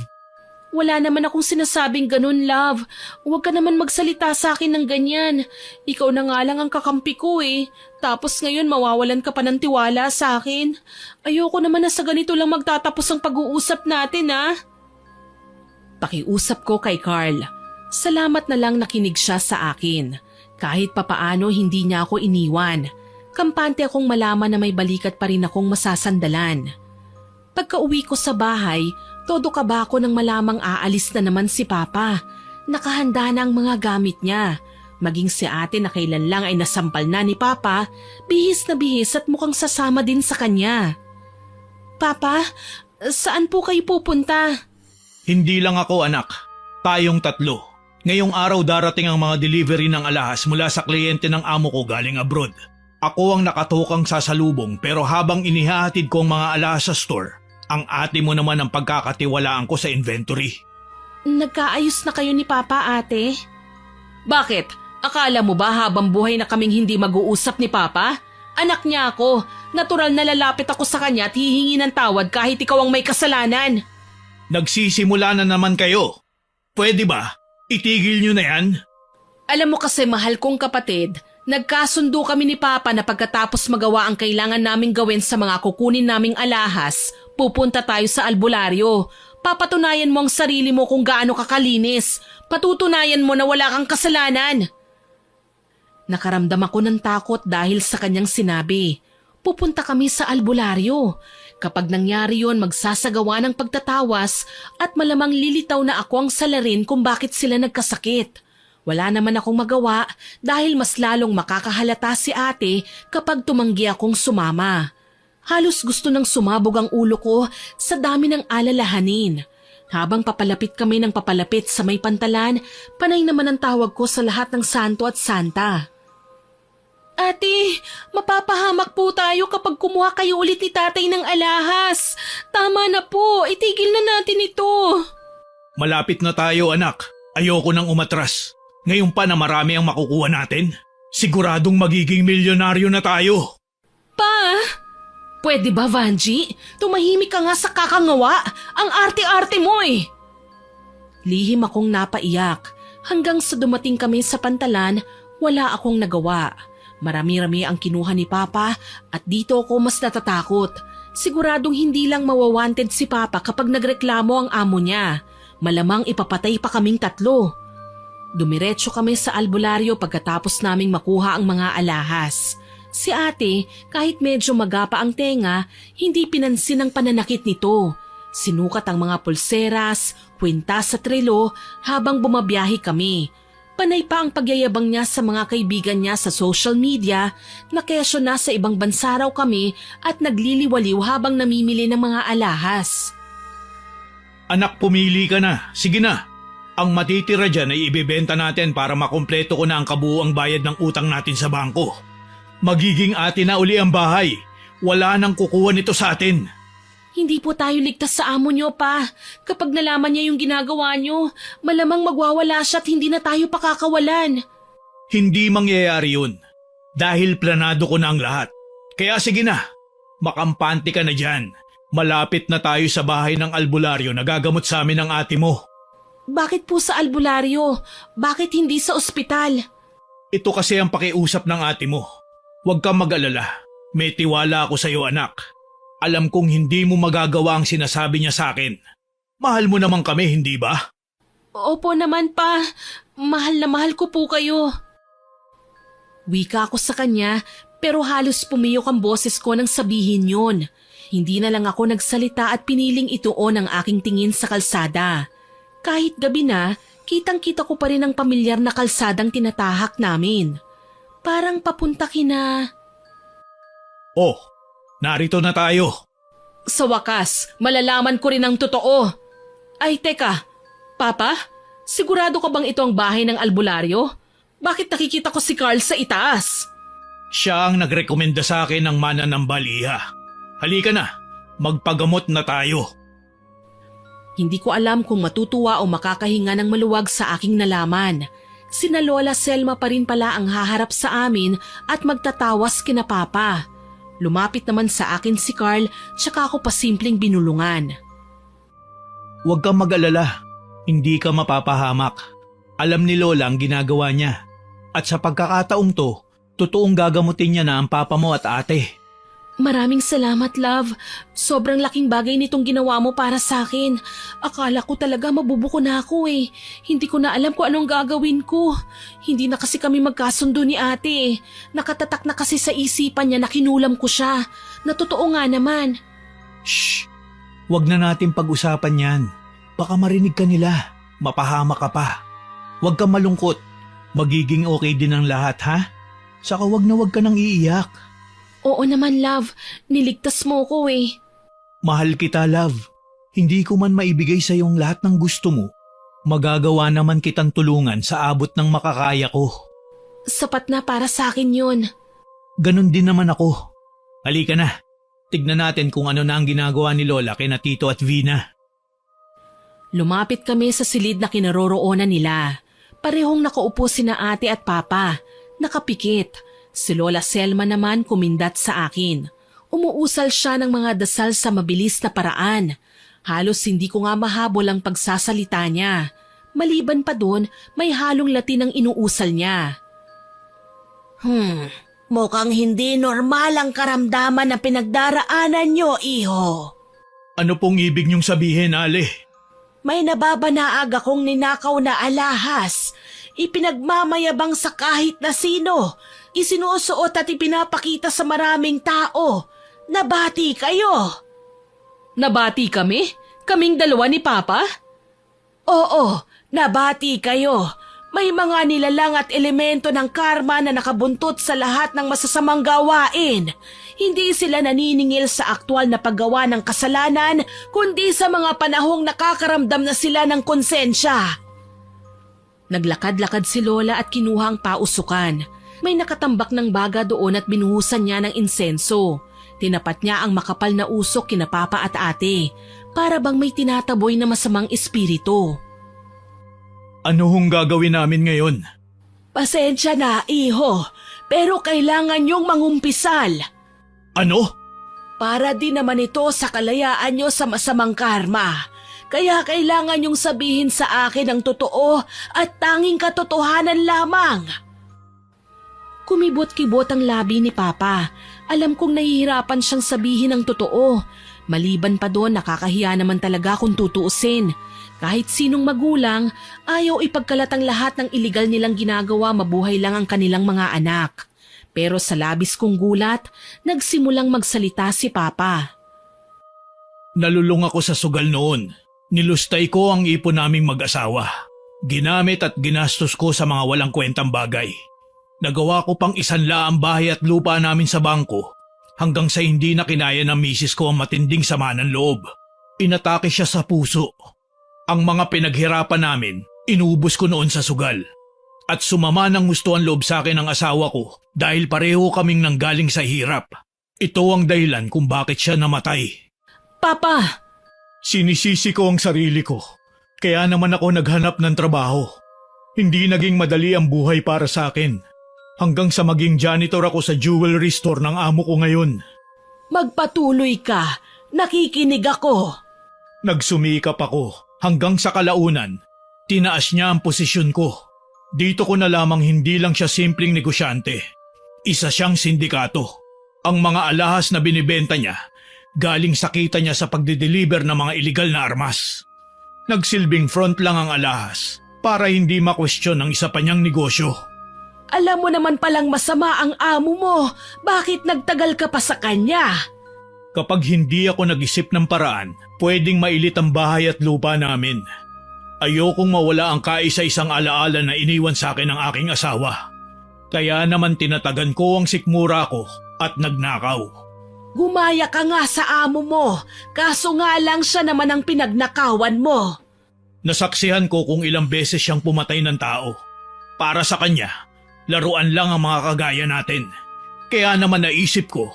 Speaker 1: Wala naman akong sinasabing ganun, love. Huwag ka naman magsalita sa akin ng ganyan. Ikaw na nga lang ang kakampi ko eh. Tapos ngayon mawawalan ka pa ng tiwala sa akin. Ayoko naman na sa ganito lang magtatapos ang pag-uusap natin ah. Pakiusap ko kay Carl. Salamat na lang nakinig siya sa akin. Kahit papaano hindi niya ako iniwan. Kampante akong malaman na may balikat pa rin akong masasandalan. Pagka-uwi ko sa bahay, todo kaba ako nang malamang aalis na naman si Papa. Nakahanda na ang mga gamit niya. Maging si ate na kailan lang ay nasampal na ni Papa, bihis na bihis at mukhang sasama din sa kanya. Papa, saan po kayo pupunta?
Speaker 2: Hindi lang ako anak, tayong tatlo. Ngayong araw darating ang mga delivery ng alahas mula sa kliyente ng amo ko galing abroad. Ako ang nakatukang sasalubong pero habang inihahatid ko ang mga alahas sa store, ang ate mo naman ang pagkakatiwalaan ko sa inventory.
Speaker 1: Nagkaayos na kayo ni Papa, ate? Bakit? Akala mo ba habang buhay na kaming hindi mag-uusap ni Papa? Anak niya ako. Natural na lalapit ako sa kanya at hihingi ng tawad kahit ikaw ang may kasalanan.
Speaker 2: Nagsisimula na naman kayo. Pwede ba? Itigil nyo na yan?
Speaker 1: Alam mo kasi mahal kong kapatid, nagkasundo kami ni Papa na pagkatapos magawa ang kailangan naming gawin sa mga kukunin naming alahas, pupunta tayo sa albularyo. Papatunayan mo ang sarili mo kung gaano kakalinis. Patutunayan mo na wala kang kasalanan. Nakaramdam ako ng takot dahil sa kanyang sinabi. Pupunta kami sa albularyo. Kapag nangyari yon, magsasagawa ng pagtatawas at malamang lilitaw na ako ang salarin kung bakit sila nagkasakit. Wala naman akong magawa dahil mas lalong makakahalata si ate kapag tumanggi akong sumama. Halos gusto nang sumabog ang ulo ko sa dami ng alalahanin. Habang papalapit kami ng papalapit sa may pantalan, panay naman ang tawag ko sa lahat ng santo at santa. Ate, mapapahamak po tayo kapag kumuha kayo ulit ni tatay ng alahas. Tama na po, itigil na natin ito.
Speaker 2: Malapit na tayo anak. Ayoko nang umatras. Ngayon pa na marami ang makukuha natin. Siguradong magiging milyonaryo na tayo.
Speaker 1: Pa! Pwede ba, Vanji? Tumahimik ka nga sa kakangawa. Ang arte-arte mo eh. Lihim akong napaiyak. Hanggang sa dumating kami sa pantalan, wala akong nagawa. Marami-rami ang kinuha ni Papa at dito ako mas natatakot. Siguradong hindi lang mawawanted si Papa kapag nagreklamo ang amo niya. Malamang ipapatay pa kaming tatlo. Dumiretso kami sa albularyo pagkatapos naming makuha ang mga alahas. Si ate, kahit medyo magapa ang tenga, hindi pinansin ang pananakit nito. Sinukat ang mga pulseras, kwintas sa trelo habang bumabiyahe kami. Panay pa ang pagyayabang niya sa mga kaibigan niya sa social media na kesyo na sa ibang bansa raw kami at nagliliwaliw habang namimili ng mga alahas.
Speaker 2: Anak, pumili ka na. Sige na. Ang matitira dyan ay ibebenta natin para makumpleto ko na ang kabuuang bayad ng utang natin sa bangko. Magiging atin na uli ang bahay. Wala nang kukuha nito sa atin.
Speaker 1: Hindi po tayo ligtas sa amo niyo, pa. Kapag nalaman niya yung ginagawa niyo, malamang magwawala siya at hindi na tayo pakakawalan.
Speaker 2: Hindi mangyayari yun. Dahil planado ko na ang lahat. Kaya sige na. Makampante ka na dyan. Malapit na tayo sa bahay ng albularyo na gagamot sa amin ng ate mo.
Speaker 1: Bakit po sa albularyo? Bakit hindi sa ospital?
Speaker 2: Ito kasi ang pakiusap ng ate mo. Huwag kang mag-alala. May tiwala ako sa iyo, anak. Alam kong hindi mo magagawa ang sinasabi niya sa akin. Mahal mo naman kami, hindi ba?
Speaker 1: Opo naman, pa. Mahal na mahal ko po kayo. Wika ako sa kanya pero halos pumiyok ang boses ko nang sabihin yun. Hindi na lang ako nagsalita at piniling ituon ang aking tingin sa kalsada. Kahit gabi na, kitang-kita ko pa rin ang pamilyar na kalsadang tinatahak namin. Parang papunta kina...
Speaker 2: Oh, narito na tayo.
Speaker 1: Sa wakas, malalaman ko rin ang totoo. Ay, teka. Papa, sigurado ka bang ito ang bahay ng albularyo? Bakit nakikita ko si Carl sa itaas?
Speaker 2: Siya ang nagrekomenda sa akin ng mananambal, iha. Halika na, magpagamot na tayo.
Speaker 1: Hindi ko alam kung matutuwa o makakahinga ng maluwag sa aking nalaman. Sina Lola Selma pa rin pala ang haharap sa amin at magtatawas kina Papa. Lumapit naman sa akin si Carl tsaka ako pa simpleng binulungan.
Speaker 2: Huwag kang mag-alala. Hindi ka mapapahamak. Alam ni Lola ang ginagawa niya. At sa pagkakataong to, totoong gagamutin niya na ang papa mo at ate.
Speaker 1: Maraming salamat, love. Sobrang laking bagay nitong ginawa mo para sa akin. Akala ko talaga mabubuko na ako eh. Hindi ko na alam kung anong gagawin ko. Hindi na kasi kami magkasundo ni ate eh. Nakatatak na kasi sa isipan niya na kinulam ko siya. Na totoo nga naman.
Speaker 2: Shh! Huwag na natin pag-usapan yan. Baka marinig ka nila. Mapahama ka pa. Huwag kang malungkot. Magiging okay din ang lahat, ha? Saka huwag ka nang iiyak.
Speaker 1: Oo naman, love. Niligtas mo ko eh.
Speaker 2: Mahal kita, love. Hindi ko man maibigay sa iyong lahat ng gusto mo. Magagawa naman kitang tulungan sa abot ng makakaya ko.
Speaker 1: Sapat na para sa akin yun.
Speaker 2: Ganon din naman ako. Halika na. Tignan natin kung ano na ang ginagawa ni Lola kina Tito at Vina.
Speaker 1: Lumapit kami sa silid na kinaroroonan nila. Parehong nakaupo sina ate at papa. Nakapikit. Si Lola Selma naman kumindat sa akin. Umuusal siya ng mga dasal sa mabilis na paraan. Halos hindi ko nga mahabol ang pagsasalita niya. Maliban pa doon, may halong Latin ang inuusal niya.
Speaker 3: Mukhang hindi normal ang karamdaman na pinagdaraanan nyo, iho.
Speaker 2: Ano pong ibig niyong sabihin, Ale?
Speaker 3: May nababanaag akong ninakaw na alahas. Ipinagmamayabang sa kahit na sino. Isinusuot at ipinapakita sa maraming tao. Nabati kayo.
Speaker 1: Nabati kami? Kaming dalawa ni Papa?
Speaker 3: Oo, nabati kayo. May mga nilalang at elemento ng karma na nakabuntot sa lahat ng masasamang gawain. Hindi sila naniningil sa aktwal na paggawa ng kasalanan, kundi sa mga panahong nakakaramdam na sila ng konsensya.
Speaker 1: Naglakad-lakad si Lola at kinuha ang pausukan. May nakatambak ng baga doon at binuhusan niya ng insenso. Tinapat niya ang makapal na usok kina Papa at ate, para bang may tinataboy na masamang espiritu.
Speaker 2: Ano hong gagawin namin ngayon?
Speaker 3: Pasensya na, iho, pero kailangan niyong mangumpisal.
Speaker 2: Ano?
Speaker 3: Para din naman ito sa kalayaan niyo sa masamang karma. Kaya kailangan niyong sabihin sa akin ang totoo at tanging katotohanan lamang.
Speaker 1: Kumibot-kibot ang labi ni Papa. Alam kong nahihirapan siyang sabihin ang totoo. Maliban pa doon, nakakahiya naman talaga kung tutuusin. Kahit sinong magulang, ayaw ipagkalat ang lahat ng iligal nilang ginagawa, mabuhay lang ang kanilang mga anak. Pero sa labis kong gulat, nagsimulang magsalita si Papa.
Speaker 2: Nalulung ako sa sugal noon. Nilustay ko ang ipon naming mag-asawa. Ginamit at ginastos ko sa mga walang kwentang bagay. Nagawa ko pang isanla ang bahay at lupa namin sa bangko hanggang sa hindi na kinaya ng misis ko ang matinding sama ng loob. Inatake siya sa puso. Ang mga pinaghirapan namin, inubos ko noon sa sugal. At sumama ng gusto ang loob sa akin ng asawa ko dahil pareho kaming nanggaling sa hirap. Ito ang dahilan kung bakit siya namatay.
Speaker 1: Papa!
Speaker 2: Sinisisi ko ang sarili ko. Kaya naman ako naghanap ng trabaho. Hindi naging madali ang buhay para sa akin. Hanggang sa maging janitor ako sa jewelry store ng amo ko ngayon.
Speaker 3: Magpatuloy ka. Nakikinig ako.
Speaker 2: Nagsumikap ako hanggang sa kalaunan. Tinaas niya ang posisyon ko. Dito ko na lamang hindi lang siya simpleng negosyante. Isa siyang sindikato. Ang mga alahas na binibenta niya, galing sa kita niya sa pagde-deliver ng mga iligal na armas. Nagsilbing front lang ang alahas para hindi makwestiyon ang isa pa niyang negosyo.
Speaker 3: Alam mo naman palang masama ang amo mo. Bakit nagtagal ka pa sa kanya?
Speaker 2: Kapag hindi ako nag-isip ng paraan, pwedeng mailit ang bahay at lupa namin. Ayokong mawala ang kaisa-isang alaala na iniwan sa akin ng aking asawa. Kaya naman tinatagan ko ang sikmura ko at nagnakaw.
Speaker 3: Gumaya ka nga sa amo mo. Kaso nga lang siya naman ang pinagnakawan mo.
Speaker 2: Nasaksihan ko kung ilang beses siyang pumatay ng tao. Para sa kanya, laruan lang ang mga kagaya natin. Kaya naman naisip ko,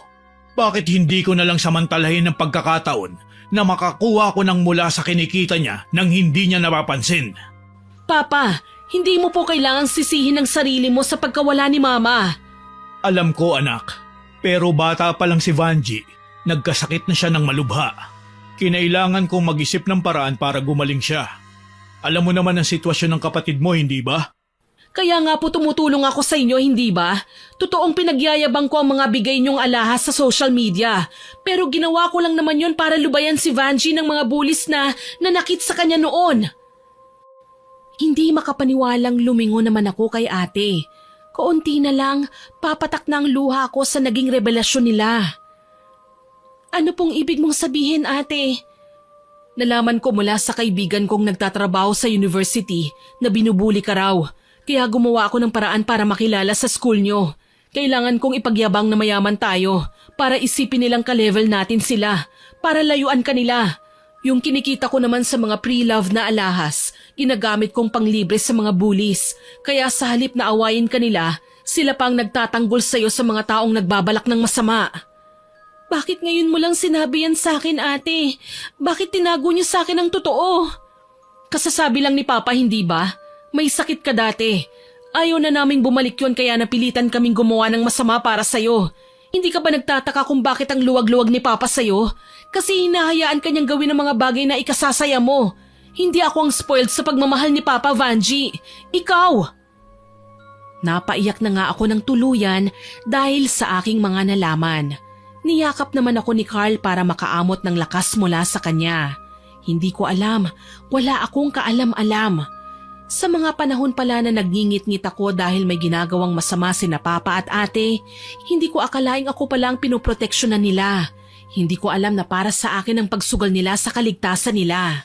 Speaker 2: bakit hindi ko na lang samantalahin ng pagkakataon na makakuha ko ng mula sa kinikita niya nang hindi niya napapansin.
Speaker 1: Papa, hindi mo po kailangang sisihin ang sarili mo sa pagkawala ni Mama.
Speaker 2: Alam ko anak, pero bata pa lang si Vanji, nagkasakit na siya ng malubha. Kinailangan kong mag-isip ng paraan para gumaling siya. Alam mo naman ang sitwasyon ng kapatid mo, hindi ba?
Speaker 1: Kaya nga po tumutulong ako sa inyo, hindi ba? Totoong pinagyayabang ko ang mga bigay niyong alahas sa social media. Pero ginawa ko lang naman yon para lubayan si Vanji ng mga bullies na nanakit sa kanya noon. Hindi makapaniwalang lumingon naman ako kay ate. Kaunti na lang, papatak na ang luha ko sa naging revelasyon nila. Ano pong ibig mong sabihin, ate? Nalaman ko mula sa kaibigan kong nagtatrabaho sa university na binubuli ka raw. Kaya gumawa ako ng paraan para makilala sa school nyo. Kailangan kong ipagyabang na mayaman tayo para isipin nilang ka-level natin sila, para layuan kanila. Yung kinikita ko naman sa mga pre-love na alahas, ginagamit kong panglibre sa mga bullies. Kaya sa halip na awayin kanila, sila pang nagtatanggol sa'yo sa mga taong nagbabalak ng masama. Bakit ngayon mo lang sinabi yan sa akin, ate? Bakit tinago niyo sa akin ang totoo? Kasasabi lang ni Papa, hindi ba? May sakit ka dati. Ayaw na naming bumalik yon kaya napilitan kaming gumawa ng masama para sa'yo. Hindi ka ba nagtataka kung bakit ang luwag-luwag ni Papa sa'yo? Kasi hinahayaan kanyang gawin ang mga bagay na ikasasaya mo. Hindi ako ang spoiled sa pagmamahal ni Papa, Vanji. Ikaw! Napaiyak na nga ako ng tuluyan dahil sa aking mga nalaman. Niyakap naman ako ni Carl para makaamot ng lakas mula sa kanya. Hindi ko alam. Wala akong kaalam-alam. Sa mga panahon pala na nagngingit-ngit ako dahil may ginagawang masama sina Papa at ate, hindi ko akalaing ako pala ang pinoproteksyonan nila. Hindi ko alam na para sa akin ang pagsugal nila sa kaligtasan nila.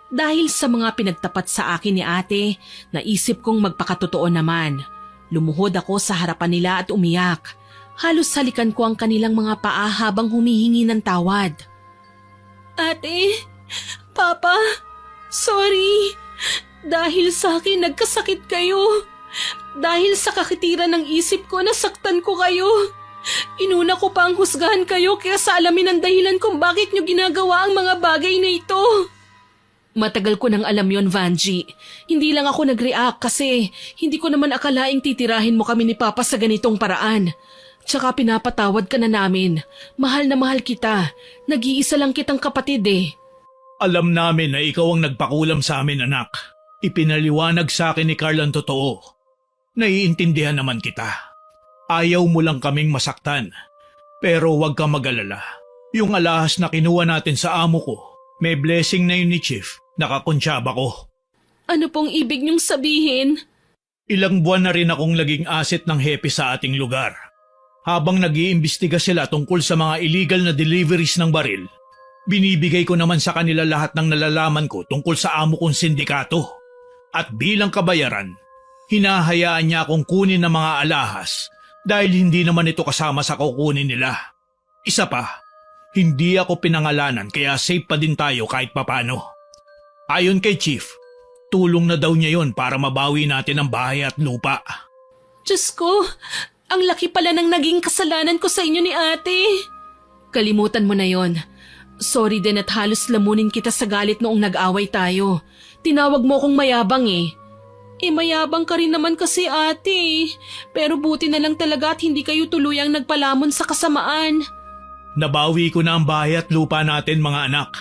Speaker 1: Dahil sa mga pinagtapat sa akin ni ate, naisip kong magpakatotoo naman. Lumuhod ako sa harapan nila at umiyak. Halos halikan ko ang kanilang mga paa habang humihingi ng tawad. Ate, Papa, sorry. Dahil sa akin nagkasakit kayo. Dahil sa kakitiran ng isip ko nasaktan ko kayo. Inuna ko pa ang husgahan kayo kaya sa alamin ang dahilan kung bakit nyo ginagawa ang mga bagay na ito. Matagal ko nang alam yon, Vanji. Hindi lang ako nag-react kasi hindi ko naman akalaing titirahin mo kami ni Papa sa ganitong paraan. Tsaka pinapatawad ka na namin. Mahal na mahal kita. Nag-iisa lang kitang kapatid eh.
Speaker 2: Alam namin na ikaw ang nagpakulam sa amin, anak. Ipinaliwanag sa akin ni Carl ang totoo. Naiintindihan naman kita. Ayaw mo lang kaming masaktan. Pero huwag kang mag-alala. Yung alahas na kinuha natin sa amo ko, may blessing na yun ni Chief, nakakonsyaba ko.
Speaker 1: Ano pong ibig niyong sabihin?
Speaker 2: Ilang buwan na rin akong naging asset ng hepe sa ating lugar. Habang nag-iimbestiga sila tungkol sa mga illegal na deliveries ng baril, binibigay ko naman sa kanila lahat ng nalalaman ko tungkol sa amo kong sindikato. At bilang kabayaran, hinahayaan niya akong kunin ng mga alahas dahil hindi naman ito kasama sa kukunin nila. Isa pa, hindi ako pinangalanan kaya safe pa din tayo kahit papano. Ayon kay Chief, tulong na daw niya yon para mabawi natin ang bahay at lupa.
Speaker 1: Diyos ko, ang laki pala ng naging kasalanan ko sa inyo ni ate. Kalimutan mo na yon. Sorry din at halos lamunin kita sa galit noong nag-away tayo. Tinawag mo kong mayabang eh. Mayabang ka rin naman kasi ate. Pero buti na lang talaga at hindi kayo tuluyang nagpalamon sa kasamaan.
Speaker 2: Nabawi ko na ang bahay at lupa natin, mga anak.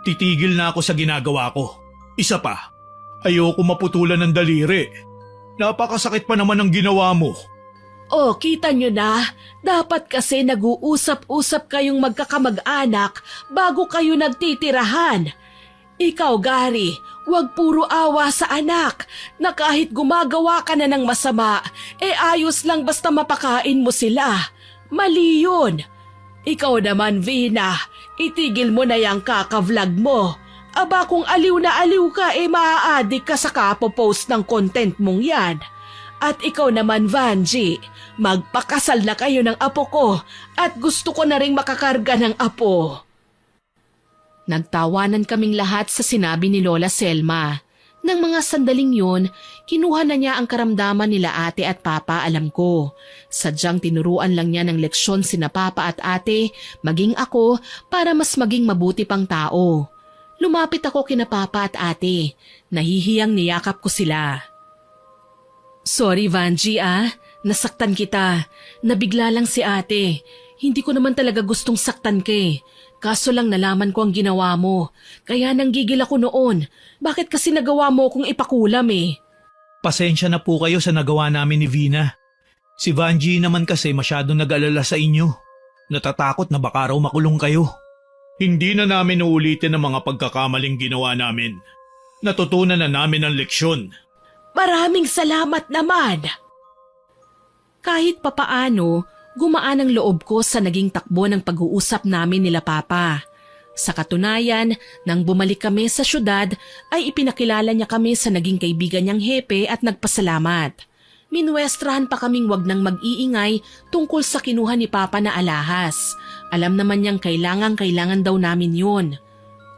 Speaker 2: Titigil na ako sa ginagawa ko. Isa pa, ayoko maputulan ng daliri. Napakasakit pa naman ang ginawa mo.
Speaker 3: Oh, kita nyo na. Dapat kasi nag-uusap-usap kayong magkakamag-anak bago kayo nagtitirahan. Ikaw, Gary, huwag puro awa sa anak na kahit gumagawa ka na ng masama, ayos lang basta mapakain mo sila. Mali yun. Ikaw naman, Vina, itigil mo na yung kaka-vlog mo. Aba kung aliw na aliw ka, maa-addict ka sa kapopost ng content mong yan. At ikaw naman, Vanji, magpakasal na kayo ng apo ko at gusto ko na ring makakarga ng apo. Nagtawanan kaming lahat sa sinabi ni Lola Selma. Nang mga sandaling yun, kinuha na niya ang karamdaman nila ate at papa, alam ko. Sadyang tinuruan lang niya ng leksyon sina papa at ate, maging ako, para mas maging mabuti pang tao. Lumapit ako kina papa at ate. Nahihiyang niyakap ko sila. Sorry, Vanji nasaktan kita. Nabigla lang si ate. Hindi ko naman talaga gustong saktan ka eh.
Speaker 1: Kaso lang nalaman ko ang ginawa mo. Kaya nanggigil ako noon. Bakit kasi nagawa mo kung ipakulam eh?
Speaker 2: Pasensya na po kayo sa nagawa namin ni Vina. Si Vanji naman kasi masyadong nag-alala sa inyo. Natatakot na baka raw makulong kayo. Hindi na namin uulitin ang mga pagkakamaling ginawa namin. Natutunan na namin ang leksyon.
Speaker 3: Maraming salamat naman.
Speaker 1: Kahit papaano, gumaan ang loob ko sa naging takbo ng pag-uusap namin nila Papa. Sa katunayan, nang bumalik kami sa syudad, ay ipinakilala niya kami sa naging kaibigan niyang hepe at nagpasalamat. Minwestrahan pa kaming wag nang mag-iingay tungkol sa kinuha ni Papa na alahas. Alam naman niyang kailangan daw namin yun.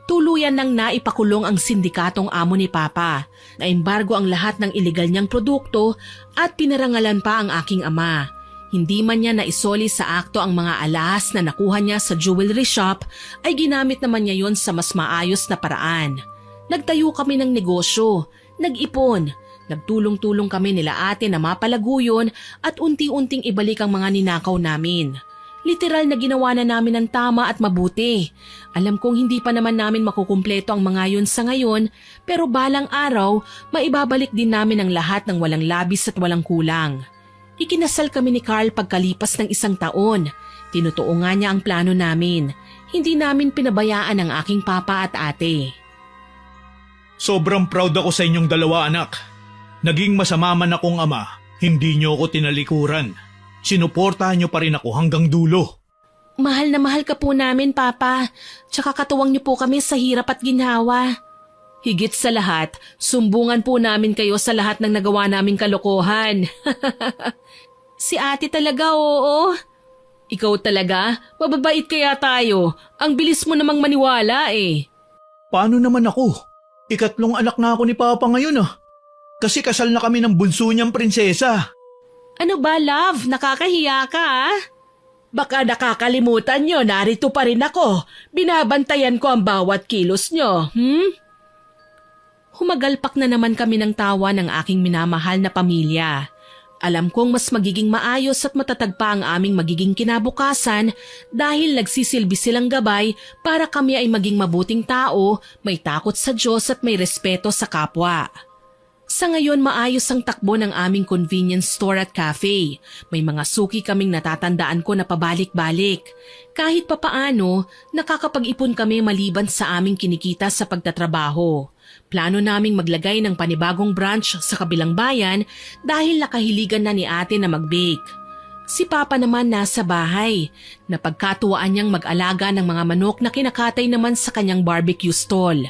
Speaker 1: Tuluyan nang naipakulong ang sindikatong amo ni Papa, naembargo ang lahat ng iligal niyang produkto at pinarangalan pa ang aking ama. Hindi man niya naisoli sa akto ang mga alahas na nakuha niya sa jewelry shop, ay ginamit naman niya yon sa mas maayos na paraan. Nagtayo kami ng negosyo, nag-ipon, nagtulong-tulong kami nila ate na mapalago yun at unti-unting ibalik ang mga ninakaw namin. Literal na ginawa na namin ang tama at mabuti. Alam kong hindi pa naman namin makukumpleto ang mga yun sa ngayon, pero balang araw, maibabalik din namin ang lahat ng walang labis at walang kulang. Ikinasal kami ni Carl pagkalipas ng 1 taon. Tinutuo nga niya ang plano namin. Hindi namin pinabayaan ang aking papa at ate.
Speaker 2: Sobrang proud ako sa inyong dalawa anak. Naging masama man akong ama, hindi niyo ako tinalikuran. Sinuportahan niyo pa rin ako hanggang dulo.
Speaker 1: Mahal na mahal ka po namin, Papa. Tsaka katuwang niyo po kami sa hirap at ginhawa. Higit sa lahat, sumbungan po namin kayo sa lahat ng nagawa naming kalokohan. Si ate talaga, oo. Ikaw talaga? Mababait kaya tayo. Ang bilis mo namang maniwala eh.
Speaker 2: Paano naman ako? 3 anak na ako ni Papa ngayon ah. Kasi kasal na kami ng bunso niyang prinsesa.
Speaker 1: Ano ba, love? Nakakahiya ka ah?
Speaker 3: Baka nakakalimutan nyo, narito pa rin ako. Binabantayan ko ang bawat kilos nyo,
Speaker 1: Humagalpak na naman kami ng tawa ng aking minamahal na pamilya. Alam kong mas magiging maayos at matatag pa ang aming magiging kinabukasan dahil nagsisilbi silang gabay para kami ay maging mabuting tao, may takot sa Diyos at may respeto sa kapwa. Sa ngayon maayos ang takbo ng aming convenience store at cafe. May mga suki kaming natatandaan ko na pabalik-balik. Kahit papaano, nakakapag-ipon kami maliban sa aming kinikita sa pagtatrabaho. Plano naming maglagay ng panibagong branch sa kabilang bayan dahil nakahiligan na ni ate na mag-bake. Si Papa naman nasa bahay. Napagkatuwaan niyang mag-alaga ng mga manok na kinakatay naman sa kanyang barbecue stall.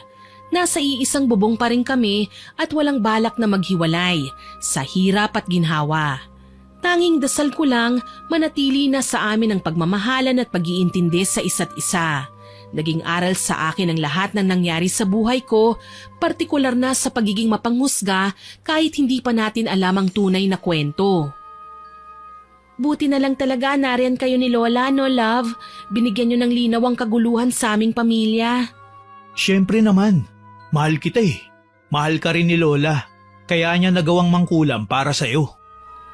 Speaker 1: Nasa iisang bubong pa rin kami at walang balak na maghiwalay sa hirap at ginhawa. Tanging dasal ko lang manatili na sa amin ang pagmamahalan at pag-iintindi sa isa't isa. Naging aral sa akin ang lahat ng nangyari sa buhay ko, partikular na sa pagiging mapanghusga kahit hindi pa natin alam ang tunay na kwento. Buti na lang talaga nariyan kayo ni Lola, no love? Binigyan niyo ng linaw ang kaguluhan sa aming pamilya.
Speaker 2: Siyempre naman. Mahal kita eh. Mahal ka rin ni Lola. Kaya niya nagawang mangkulam para sa'yo.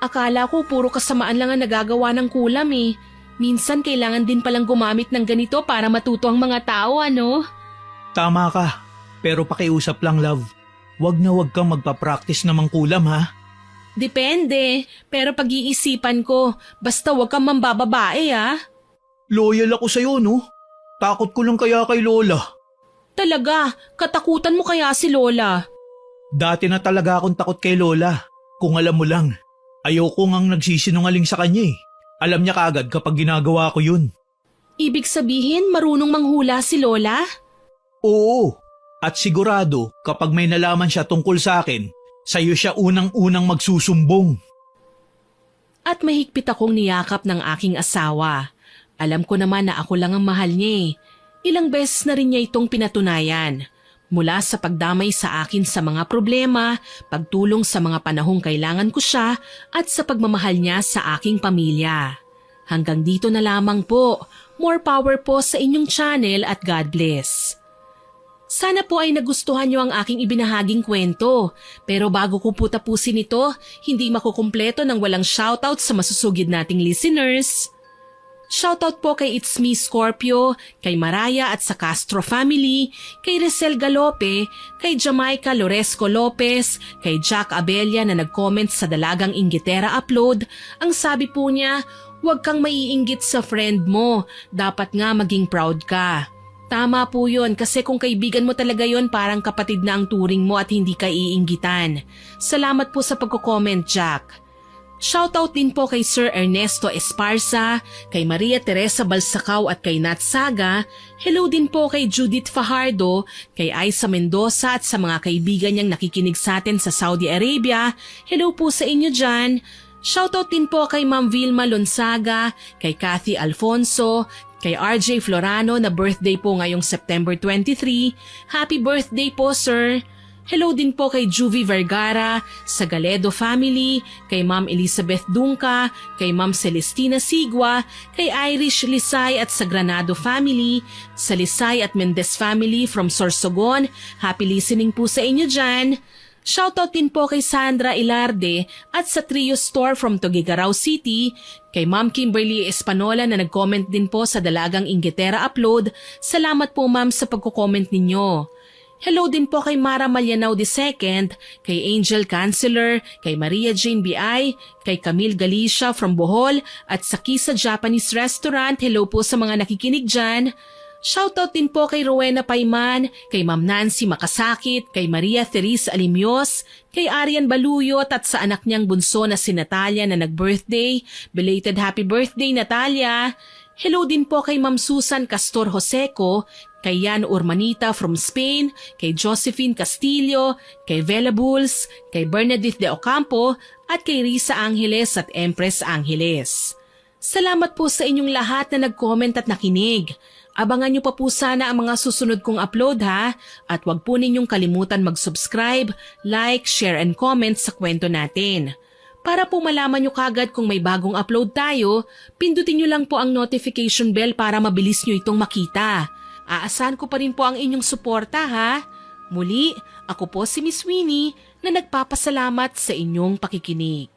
Speaker 1: Akala ko puro kasamaan lang ang nagagawa ng kulam eh. Minsan kailangan din palang gumamit ng ganito para matuto ang mga tao, ano?
Speaker 2: Tama ka. Pero pakiusap lang, love. Wag na wag kang magpa-practice na mangkulam ha.
Speaker 1: Depende. Pero pag-iisipan ko, basta wag kang mambababae ah.
Speaker 2: Loyal ako sa'yo no. Takot ko lang kaya kay Lola.
Speaker 1: Talaga, katakutan mo kaya si Lola?
Speaker 2: Dati na talaga akong takot kay Lola. Kung alam mo lang, ayoko ngang nagsisinungaling sa kanya eh. Alam niya kaagad kapag ginagawa ko yun.
Speaker 1: Ibig sabihin marunong manghula si Lola?
Speaker 2: Oo, at sigurado kapag may nalaman siya tungkol sa akin, sa'yo siya unang-unang magsusumbong.
Speaker 1: At mahigpit akong niyakap ng aking asawa. Alam ko naman na ako lang ang mahal niya eh. Ilang beses na rin niya itong pinatunayan. Mula sa pagdamay sa akin sa mga problema, pagtulong sa mga panahong kailangan ko siya, at sa pagmamahal niya sa aking pamilya. Hanggang dito na lamang po. More power po sa inyong channel at God bless. Sana po ay nagustuhan niyo ang aking ibinahaging kwento. Pero bago ko po tapusin ito, hindi makukumpleto ng walang shoutout sa masusugid nating listeners. Shoutout po kay It's Me Scorpio, kay Maraya at sa Castro family, kay Resel Galope, kay Jamaica Loresco Lopez, kay Jack Abella na nag-comment sa Dalagang Inggitera upload. Ang sabi po niya, huwag kang maiinggit sa friend mo, dapat nga maging proud ka. Tama po yun kasi kung kaibigan mo talaga yon parang kapatid na ang turing mo at hindi ka iinggitan. Salamat po sa pagko-comment, Jack. Shoutout din po kay Sir Ernesto Esparza, kay Maria Teresa Balsacao at kay Nat Saga. Hello din po kay Judith Fajardo, kay Aiza Mendoza at sa mga kaibigan niyang nakikinig sa atin sa Saudi Arabia. Hello po sa inyo dyan. Shoutout din po kay Ma'am Vilma Lonsaga, kay Kathy Alfonso, kay RJ Florano na birthday po ngayong September 23. Happy birthday po, sir! Hello din po kay Juvie Vergara, sa Galedo family, kay Ma'am Elizabeth Dunca, kay Ma'am Celestina Sigua, kay Irish Lisay at sa Granado family, sa Lisay at Mendez family from Sorsogon. Happy listening po sa inyo dyan. Shoutout din po kay Sandra Ilarde at sa Trio Store from Tuguegarao City, kay Ma'am Kimberly Espanola na nag-comment din po sa Dalagang Inggitera upload. Salamat po ma'am sa pagko-comment ninyo. Hello din po kay Mara Malyanao II, kay Angel Canceller, kay Maria Jane B.I., kay Camille Galicia from Bohol at sa Kisa Japanese Restaurant. Hello po sa mga nakikinig dyan. Shoutout din po kay Rowena Payman, kay Ma'am Nancy Makasakit, kay Maria Therese Alimios, kay Arian Baluyot at sa anak niyang bunso na si Natalia na nag-birthday. Belated happy birthday, Natalia! Hello din po kay Ma'am Susan Castor Joseco, kay Yan Urmanita from Spain, kay Josephine Castillo, kay Vela Bulls, kay Bernadette de Ocampo, at kay Risa Angeles at Empress Angeles. Salamat po sa inyong lahat na nag-comment at nakinig. Abangan niyo pa po sana ang mga susunod kong upload ha, at huwag po ninyong kalimutan mag-subscribe, like, share and comment sa kwento natin. Para po malaman nyo kagad kung may bagong upload tayo, pindutin nyo lang po ang notification bell para mabilis nyo itong makita. Aasahan ko pa rin po ang inyong suporta ha. Muli, ako po si Miss Winnie na nagpapasalamat sa inyong pakikinig.